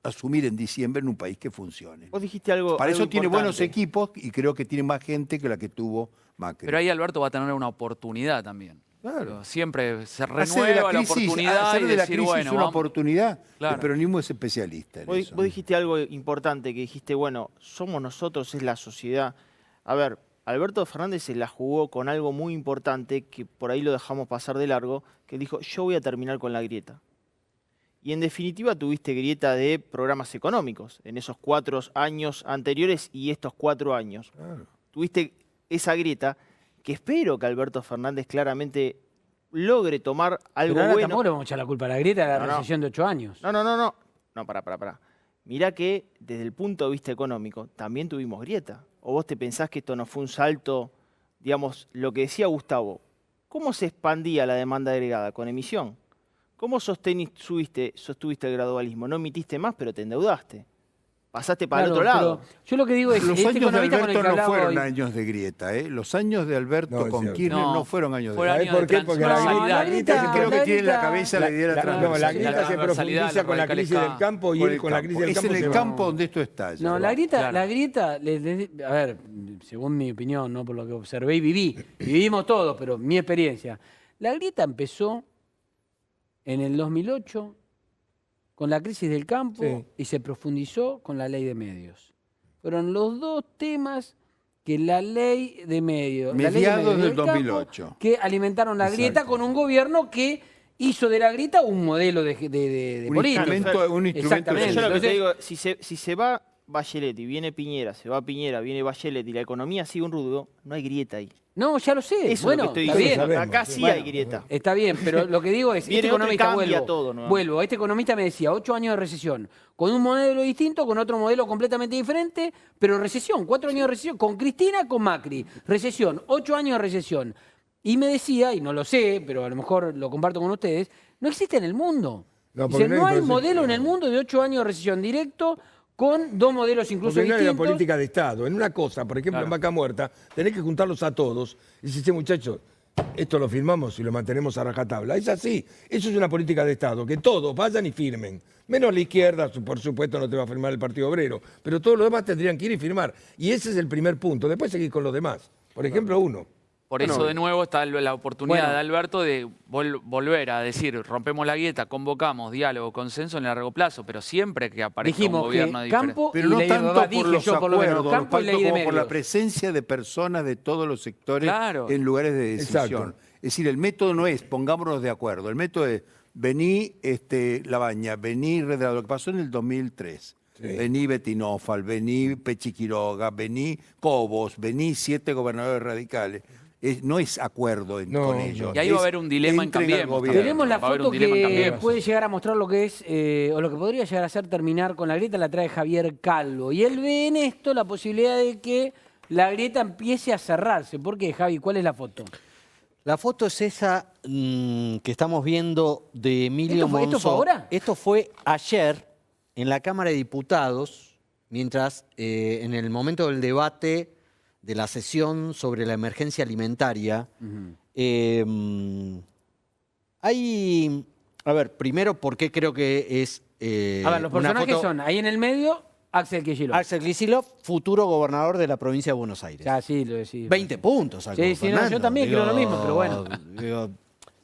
R: asumir en diciembre en un país que funcione.
Q: Vos dijiste algo.
R: Para eso tiene
Q: importante.
R: buenos equipos y creo que tiene más gente que la que tuvo Macri.
S: Pero ahí Alberto va a tener una oportunidad también.
R: Claro.
S: Siempre se
R: Hacer de
S: renueva la oportunidad
R: hacer
S: y
R: de la
S: decir,
R: crisis
S: bueno,
R: una
S: vamos.
R: oportunidad.
S: Claro.
R: El peronismo es especialista en
Q: Vos
R: eso.
Q: dijiste algo importante, que dijiste, bueno, somos nosotros, es la sociedad. A ver, Alberto Fernández se la jugó con algo muy importante, que por ahí lo dejamos pasar de largo, que dijo, yo voy a terminar con la grieta. Y en definitiva tuviste grieta de programas económicos en esos 4 años anteriores y estos 4 años.
R: Claro.
Q: Tuviste esa grieta que espero que Alberto Fernández claramente logre tomar algo
A: Pero ahora
Q: bueno.
A: tampoco le vamos a echar la culpa a la grieta de la
Q: No.
A: recesión de 8 años.
Q: No, pará. Mirá que desde el punto de vista económico también tuvimos grieta. ¿O vos te pensás que esto no fue un salto, digamos, lo que decía Gustavo? ¿Cómo se expandía la demanda agregada? Con emisión. ¿Cómo sostuviste el gradualismo? No emitiste más, pero te endeudaste. Pasaste para el otro lado.
A: Yo lo que digo es
R: Los
A: que
R: años de
A: economista con el
R: Alberto
A: que
R: no
A: hablaba
R: fueron
A: hoy-
R: años de grieta. Los años de Alberto
P: No, es
R: con
P: cierto.
R: Kirchner
S: No,
R: no fueron años de
S: fueron
R: grieta.
S: años
P: ¿Por
S: de
P: qué? Porque la
S: transversalidad.
A: grieta-
R: Creo que
A: la
R: tiene en la
A: grieta-
R: cabeza la idea de la
P: No, la
R: transversalidad.
P: grieta se
S: transversalidad,
P: profundiza con la
S: radicalidad.
P: crisis del campo y
R: Por
P: él
R: el
P: con la
R: campo.
P: crisis del
R: Es
P: campo
R: en
P: se
R: el
P: va.
R: campo donde esto está. ya.
A: No, la grieta,
S: Claro.
A: la grieta, a ver, según mi opinión, no por lo que observé y vivimos todos, pero mi experiencia, la grieta empezó en el 2008 con la crisis del campo
P: Sí.
A: y se profundizó con la ley de medios. Fueron los dos temas que la ley de medios, la ley de
R: Mediados
A: medios
R: del
A: campo,
R: 2008.
A: que alimentaron la grieta con un gobierno que hizo de la grieta un modelo de
R: Un
A: política.
R: instrumento- un instrumento
A: Exactamente.
Q: Yo lo que te
A: Entonces,
Q: digo, si se va Bachelet y viene Piñera, se va Piñera, viene Bachelet y la economía sigue un rudo, no hay grieta ahí.
A: no, ya lo sé.
Q: Eso
A: bueno,
Q: es lo que
A: está
Q: estoy
A: bien.
Q: diciendo. Acá sí
A: Bueno,
Q: hay grieta.
A: Está bien, pero lo que digo es,
Q: Viene
A: este
Q: otro y
A: economista,
Q: cambia todo nuevamente.
A: vuelvo, este economista me decía, 8 años de recesión, con un modelo distinto, con otro modelo completamente diferente, pero recesión, 4 años de recesión, con Cristina, con Macri, recesión, 8 años de recesión. Y me decía, y no lo sé, pero a lo mejor lo comparto con ustedes, no existe en el mundo.
P: No,
A: Dice,
P: porque
A: no hay
P: proceso-
A: modelo en el mundo de 8 años de recesión directo, con 2 modelos incluso
P: Porque no hay la
A: distintos.
P: política de Estado. En una cosa, por ejemplo, en Vaca Muerta, tenés que juntarlos a todos y decir, muchachos, esto lo firmamos y lo mantenemos a rajatabla. Es así. Eso es una política de Estado, que todos vayan y firmen. Menos la izquierda, por supuesto, no te va a firmar el Partido Obrero, pero todos los demás tendrían que ir y firmar. Y ese es el primer punto. Después seguir con los demás. Por ejemplo, uno.
S: Por eso, de nuevo, está la oportunidad
A: Bueno.
S: de Alberto de volver a decir, rompemos la grieta, convocamos diálogo, consenso en el largo plazo, pero siempre que aparezca un
A: Dijimos
S: gobierno
A: que
S: diferente.
A: Campo
R: Pero
A: y
R: no
A: ley de
R: tanto
A: Baba,
R: por
A: dije
R: los
A: yo por lo menos,
R: acuerdos,
A: Campo y ley de
R: como por la
A: medios.
R: presencia de personas de todos los sectores
S: Claro.
R: en lugares de decisión.
P: Exacto.
R: Es decir, el método no es pongámonos de acuerdo, el método es vení Labaña, vení Redrado, lo que pasó en el 2003. Vení Betinófal, vení Pechi Quiroga, vení Cobos, vení 7 gobernadores radicales. No es acuerdo con ellos.
S: Y ahí va a
R: es
S: haber un dilema en
R: entren al
S: Cambiemos.
R: gobierno.
A: Tenemos la
S: Va a haber
A: foto
S: un dilema en
A: que
S: Cambiemos.
A: puede llegar a mostrar lo que es, o lo que podría llegar a ser terminar con la grieta, la trae Javier Calvo. Y él ve en esto la posibilidad de que la grieta empiece a cerrarse. ¿Por qué, Javi? ¿Cuál es la foto?
B: La foto es esa que estamos viendo de Emilio Monzó.
A: ¿Esto fue ahora?
B: Esto fue ayer en la Cámara de Diputados, mientras en el momento del debate de la sesión sobre la emergencia alimentaria. Hay, a ver, primero, ¿por qué creo que es
A: a ver, los
B: una
A: personajes
B: foto-
A: son, ahí en el medio, Axel Kicillof.
B: Axel Kicillof, futuro gobernador de la provincia de Buenos Aires.
A: Ya, sí, lo decís.
B: 20 puntos sacó
A: Sí, sí, no, yo
B: Fernando.
A: también creo lo mismo, pero bueno.
B: digo,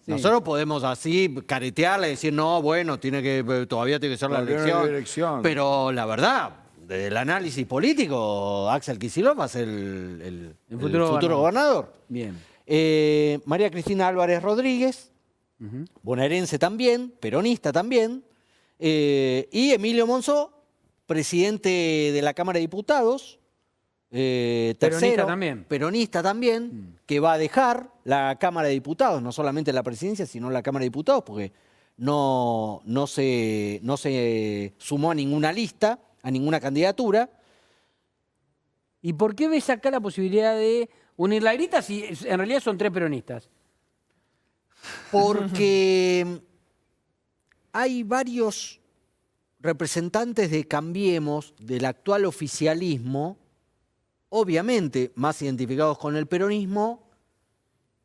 A: Sí.
B: Nosotros podemos así caretearle y decir, no, bueno, todavía tiene que ser la
R: Todavía no hay
B: elección.
R: elección.
B: Pero la verdad, del análisis político, Axel Kicillof va a ser el futuro gobernador.
A: Bien.
B: María Cristina Álvarez Rodríguez, bonaerense también, peronista también, y Emilio Monzó, presidente de la Cámara de Diputados, tercero, peronista también, que va a dejar la Cámara de Diputados, no solamente la presidencia, sino la Cámara de Diputados, porque no se sumó a ninguna lista, a ninguna candidatura.
A: ¿Y por qué ves acá la posibilidad de unir la grita si en realidad son 3 peronistas?
B: Porque hay varios representantes de Cambiemos, del actual oficialismo, obviamente más identificados con el peronismo,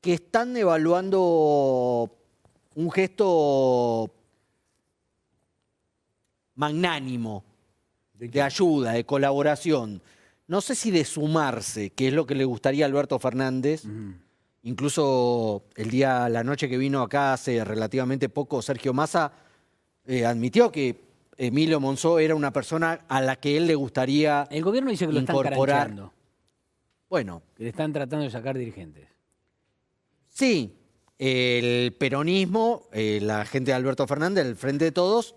B: que están evaluando un gesto magnánimo, de ayuda, de colaboración. No sé si de sumarse, que es lo que le gustaría a Alberto Fernández. Incluso la noche que vino acá hace relativamente poco, Sergio Massa admitió que Emilio Monzó era una persona a la que él le gustaría
A: El gobierno dice que lo están
B: incorporar.
A: carancheando,
B: Bueno,
A: que le están tratando de sacar dirigentes.
B: sí, el peronismo, la gente de Alberto Fernández, el Frente de Todos,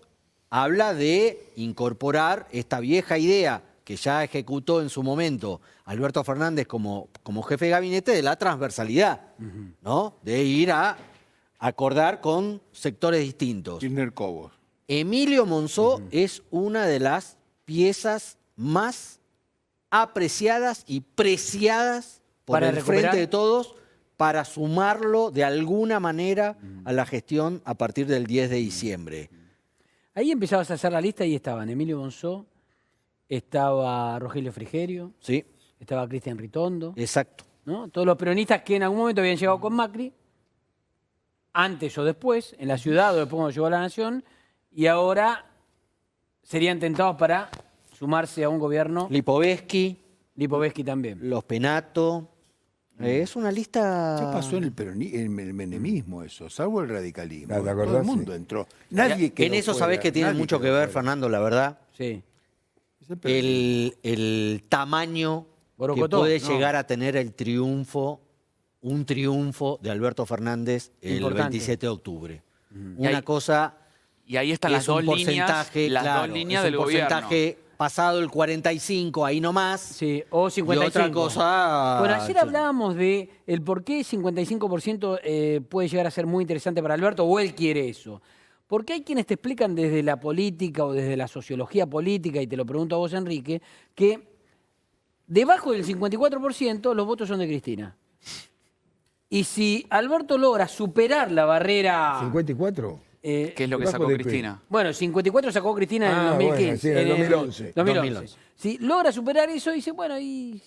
B: habla de incorporar esta vieja idea que ya ejecutó en su momento Alberto Fernández como jefe de gabinete de la transversalidad, ¿no? De ir a acordar con sectores distintos.
R: Kirchner Cobos.
B: Emilio Monzó es una de las piezas más apreciadas y preciadas por
A: Para
B: el
A: recuperar-
B: Frente de Todos para sumarlo de alguna manera a la gestión a partir del 10 de diciembre.
A: Ahí empezabas a hacer la lista y estaban Emilio Monzó, estaba Rogelio Frigerio,
B: Sí,
A: estaba Cristian Ritondo,
B: exacto.
A: ¿no? Todos los peronistas que en algún momento habían llegado con Macri, antes o después, en la ciudad o después cuando llegó a la Nación, y ahora serían tentados para sumarse a un gobierno.
B: Lipovetsky,
A: también.
B: Los Penato. Es una lista...
R: Ya pasó en el menemismo eso, salvo el radicalismo.
P: ¿Te acordás?
R: Todo el mundo
P: Sí.
R: entró. Nadie quedó
B: En eso
R: fuera,
B: sabés que tiene
R: nadie
B: mucho
R: quedó
B: que ver,
R: fuera.
B: Fernando, la verdad.
A: Sí.
B: El tamaño
A: Borocotó,
B: que puede
A: no.
B: llegar a tener un triunfo de Alberto Fernández el
A: Importante.
B: 27 de octubre.
S: Y
B: Una
S: ahí-
B: cosa
S: Y ahí están
B: que
S: las
B: es un
S: dos líneas,
B: porcentaje,
S: las
B: claro,
S: dos líneas
B: es un
S: del gobierno.
B: porcentaje pasado el 45, ahí nomás.
A: Sí, o 55.
B: Y otra cosa...
A: Bueno, ayer hablábamos de el por qué 55% puede llegar a ser muy interesante para Alberto, o él quiere eso. Porque hay quienes te explican desde la política o desde la sociología política, y te lo pregunto a vos, Enrique, que debajo del 54% los votos son de Cristina. Y si Alberto logra superar la barrera...
P: ¿54?
S: ¿Qué es lo que
P: Debajo
S: sacó
P: de qué?
S: Cristina?
A: Bueno, 54 sacó Cristina en el
P: Ah,
A: 2015.
P: bueno, sí, en el 2011.
A: 2011. Si logra superar eso, dice, bueno, y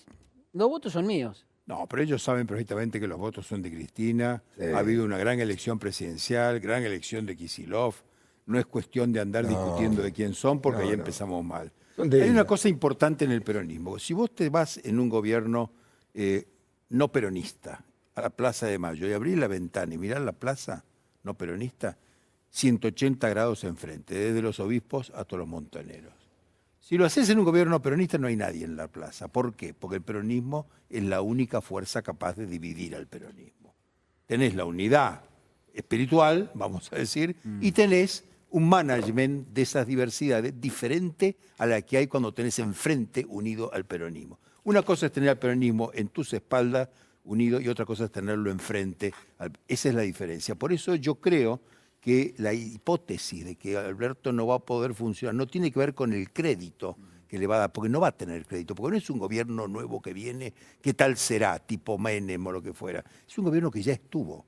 A: los votos son míos.
R: No, pero ellos saben perfectamente que los votos son de Cristina.
P: Sí.
R: Ha habido una gran elección presidencial, gran elección de Kicillof. No es cuestión de andar discutiendo de quién son, porque ahí empezamos mal.
P: Son de
R: Hay una
P: ella.
R: cosa importante en el peronismo. Si vos te vas en un gobierno no peronista a la Plaza de Mayo y abrís la ventana y mirás la plaza no peronista, 180 grados enfrente, desde los obispos hasta los montoneros. Si lo haces en un gobierno peronista no hay nadie en la plaza. ¿Por qué? Porque el peronismo es la única fuerza capaz de dividir al peronismo. Tenés la unidad espiritual, vamos a decir, y tenés un management de esas diversidades diferente a la que hay cuando tenés enfrente unido al peronismo. Una cosa es tener al peronismo en tus espaldas unido y otra cosa es tenerlo enfrente. Esa es la diferencia. Por eso yo creo que la hipótesis de que Alberto no va a poder funcionar no tiene que ver con el crédito que le va a dar, porque no va a tener crédito, porque no es un gobierno nuevo que viene, ¿qué tal será? Tipo Menem o lo que fuera. Es un gobierno que ya estuvo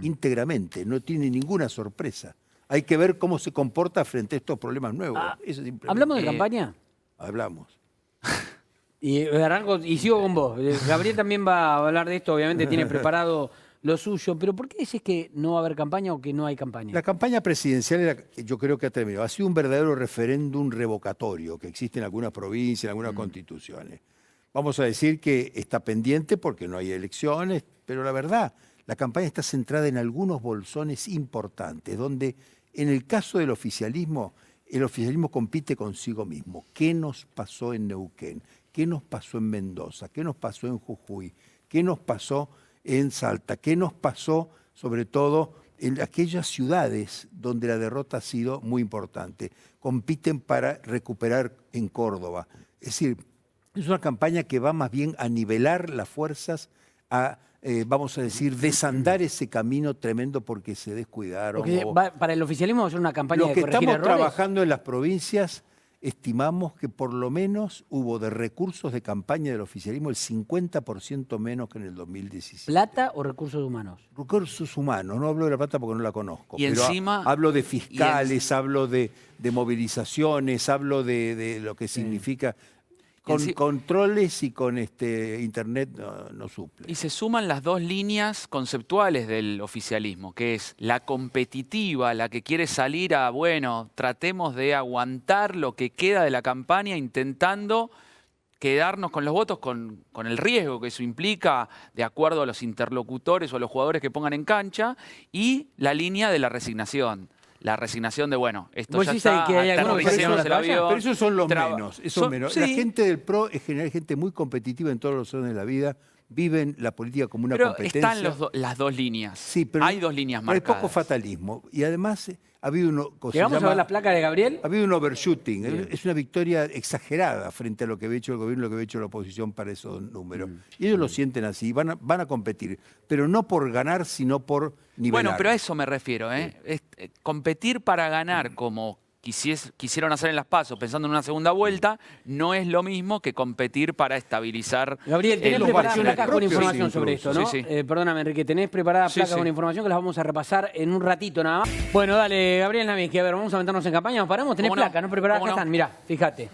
R: íntegramente, no tiene ninguna sorpresa. Hay que ver cómo se comporta frente a estos problemas nuevos. Eso es simplemente.
A: ¿Hablamos de campaña?
R: Hablamos.
A: Y arranco y sigo con vos. Gabriel también va a hablar de esto, obviamente tiene preparado lo suyo, pero ¿por qué decís que no va a haber campaña o que no hay campaña?
R: La campaña presidencial yo creo que ha terminado. Ha sido un verdadero referéndum revocatorio que existe en algunas provincias, en algunas constituciones. Vamos a decir que está pendiente porque no hay elecciones, pero la verdad, la campaña está centrada en algunos bolsones importantes, donde en el caso del oficialismo, el oficialismo compite consigo mismo. ¿Qué nos pasó en Neuquén? ¿Qué nos pasó en Mendoza? ¿Qué nos pasó en Jujuy? ¿Qué nos pasó en Salta? ¿Qué nos pasó, sobre todo, en aquellas ciudades donde la derrota ha sido muy importante? Compiten para recuperar en Córdoba. Es decir, es una campaña que va más bien a nivelar las fuerzas, a, vamos a decir, desandar ese camino tremendo porque se descuidaron.
A: Porque para el oficialismo va a ser una campaña
R: Lo
A: de
R: que
A: corregir
R: estamos
A: errores.
R: trabajando en las provincias estimamos que por lo menos hubo de recursos de campaña del oficialismo el 50% menos que en el 2017.
A: ¿Plata o recursos humanos?
R: Recursos humanos, no hablo de la plata porque no la conozco.
S: Y
R: pero
S: encima...
R: hablo de fiscales, hablo de movilizaciones, hablo de lo que significa... Con controles y con internet no suple.
S: Y se suman las dos líneas conceptuales del oficialismo, que es la competitiva, la que quiere salir a, bueno, tratemos de aguantar lo que queda de la campaña intentando quedarnos con los votos con el riesgo que eso implica de acuerdo a los interlocutores o a los jugadores que pongan en cancha, y la línea de la resignación. La resignación de, bueno, esto ya está, aterricemos el avión.
R: Pero esos son los menos.
S: Sí.
R: La gente del PRO es general gente muy competitiva en todos los órdenes de la vida. Viven la política como una competencia.
S: Están las dos líneas.
R: Sí, pero
S: hay dos líneas marcadas.
R: Pero hay poco fatalismo. Y además ha habido
A: ¿Llegamos a ver las placas de Gabriel?
R: Ha habido un overshooting. Bien. Es una victoria exagerada frente a lo que había hecho el gobierno y lo que había hecho la oposición para esos números. Y ellos lo sienten así, van a competir. Pero no por ganar, sino por nivelar.
S: Bueno, pero a eso me refiero. Competir para ganar como quisieron hacer en las PASO pensando en una segunda vuelta, no es lo mismo que competir para estabilizar.
A: Gabriel, tenés preparadas placas con información sobre esto, ¿no?
S: Sí.
A: Perdóname, Enrique, tenés preparadas placas con información que las vamos a repasar en un ratito nada más. Bueno, dale, Gabriel Navinsky, a ver, vamos a meternos en campaña, ¿nos paramos? ¿Tenés placas, no preparadas? Acá están, mirá, fíjate.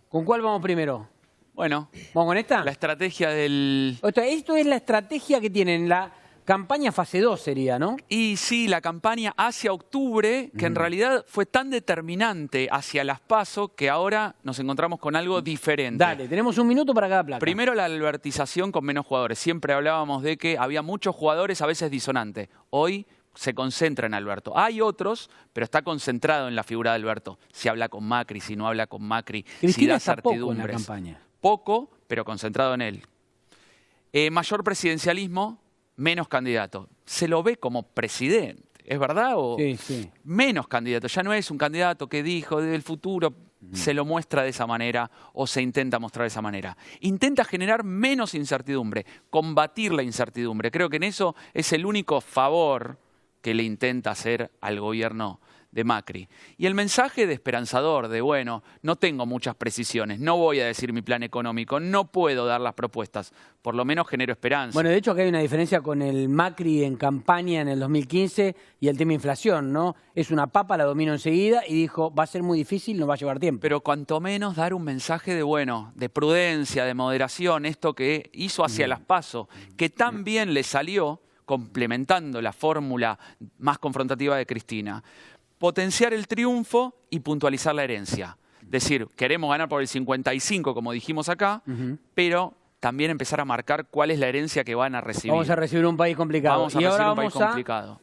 A: ¿Con cuál vamos primero?
S: Bueno.
A: ¿Vamos con esta?
S: La estrategia del...
A: Esto es la estrategia que tienen la... Campaña fase 2 sería, ¿no?
S: Y sí, la campaña hacia octubre, que en realidad fue tan determinante hacia las PASO que ahora nos encontramos con algo diferente.
A: Dale, tenemos un minuto para cada placa.
S: Primero, la albertización con menos jugadores. Siempre hablábamos de que había muchos jugadores a veces disonantes. Hoy se concentra en Alberto. Hay otros, pero está concentrado en la figura de Alberto. Si habla con Macri, si no habla con Macri, si da certidumbres.
A: Poco en la campaña.
S: Poco, pero concentrado en él. Mayor presidencialismo, menos candidato. Se lo ve como presidente, ¿es verdad?
A: Sí.
S: Menos candidato. Ya no es un candidato que dijo del futuro, se lo muestra de esa manera o se intenta mostrar de esa manera. Intenta generar menos incertidumbre, combatir la incertidumbre. Creo que en eso es el único favor que le intenta hacer al gobierno de Macri. Y el mensaje de esperanzador, de bueno, no tengo muchas precisiones, no voy a decir mi plan económico, no puedo dar las propuestas, por lo menos genero esperanza.
A: Bueno, de hecho acá hay una diferencia con el Macri en campaña en el 2015 y el tema inflación, ¿no? Es una papa, la domino enseguida y dijo, va a ser muy difícil, nos va a llevar tiempo.
S: Pero cuanto menos dar un mensaje de, bueno, de prudencia, de moderación, esto que hizo hacia las PASO, que tan bien le salió, complementando la fórmula más confrontativa de Cristina. Potenciar el triunfo y puntualizar la herencia. Es decir, queremos ganar por el 55, como dijimos acá, pero también empezar a marcar cuál es la herencia que van a recibir.
A: Vamos a recibir un país complicado.
S: Vamos a recibir un país complicado.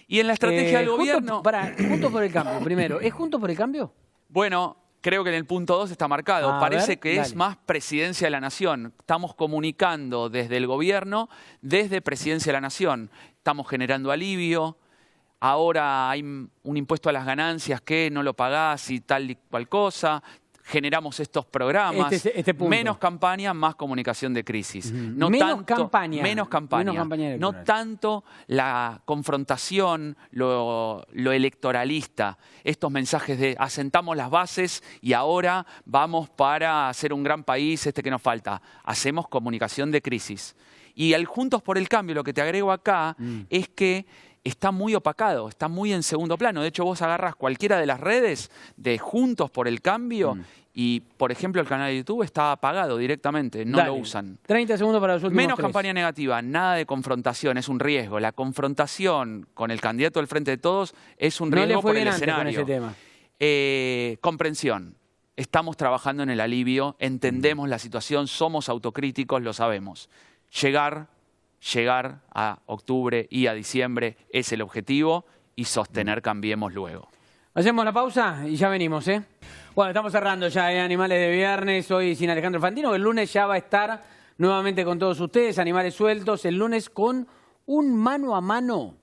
S: Y en la estrategia del gobierno...
A: Juntos por el Cambio, primero. ¿Es Juntos por el Cambio?
S: Bueno, creo que en el punto 2 está marcado. Parece que
A: dale.
S: es más Presidencia de la Nación. Estamos comunicando desde el gobierno, desde Presidencia de la Nación. Estamos generando alivio. Ahora hay un impuesto a las ganancias que no lo pagás y tal y cual cosa. Generamos estos programas.
A: Este punto.
S: Menos campaña, más comunicación de crisis. No
A: menos
S: tanto,
A: campaña.
S: Menos campaña. No tanto la confrontación, lo electoralista. Estos mensajes de asentamos las bases y ahora vamos para hacer un gran país que nos falta. Hacemos comunicación de crisis. Y el Juntos por el Cambio, lo que te agrego acá, es que está muy opacado, está muy en segundo plano. De hecho, vos agarrás cualquiera de las redes de Juntos por el Cambio y, por ejemplo, el canal de YouTube está apagado directamente, no lo usan.
A: 30 segundos para los últimos
S: Menos
A: 3.
S: campaña negativa, nada de confrontación, es un riesgo. La confrontación con el candidato del Frente de Todos es un riesgo por el escenario.
A: Con ese tema.
S: Comprensión. Estamos trabajando en el alivio, entendemos la situación, somos autocríticos, lo sabemos. Llegar a octubre y a diciembre es el objetivo y sostener Cambiemos luego.
A: Hacemos la pausa y ya venimos, ¿eh? Bueno, estamos cerrando ya, Animales de Viernes, hoy sin Alejandro Fantino, que el lunes ya va a estar nuevamente con todos ustedes, Animales Sueltos, el lunes con un mano a mano.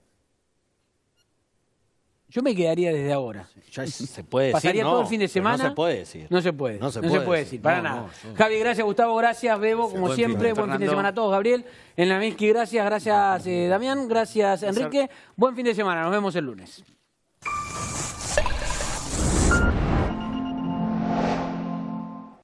A: Yo me quedaría desde ahora.
B: Ya se puede decir,
A: Pasaría todo el fin de semana.
B: No se puede decir.
A: No se puede.
B: No se puede
A: decir, para nada. Javi, gracias. Gustavo, gracias. Bebo, como siempre. Buen fin de semana a todos. Gabriel, en la Navinsky, gracias. Gracias, Damián. Gracias, Enrique. Buen fin de semana. Nos vemos el lunes.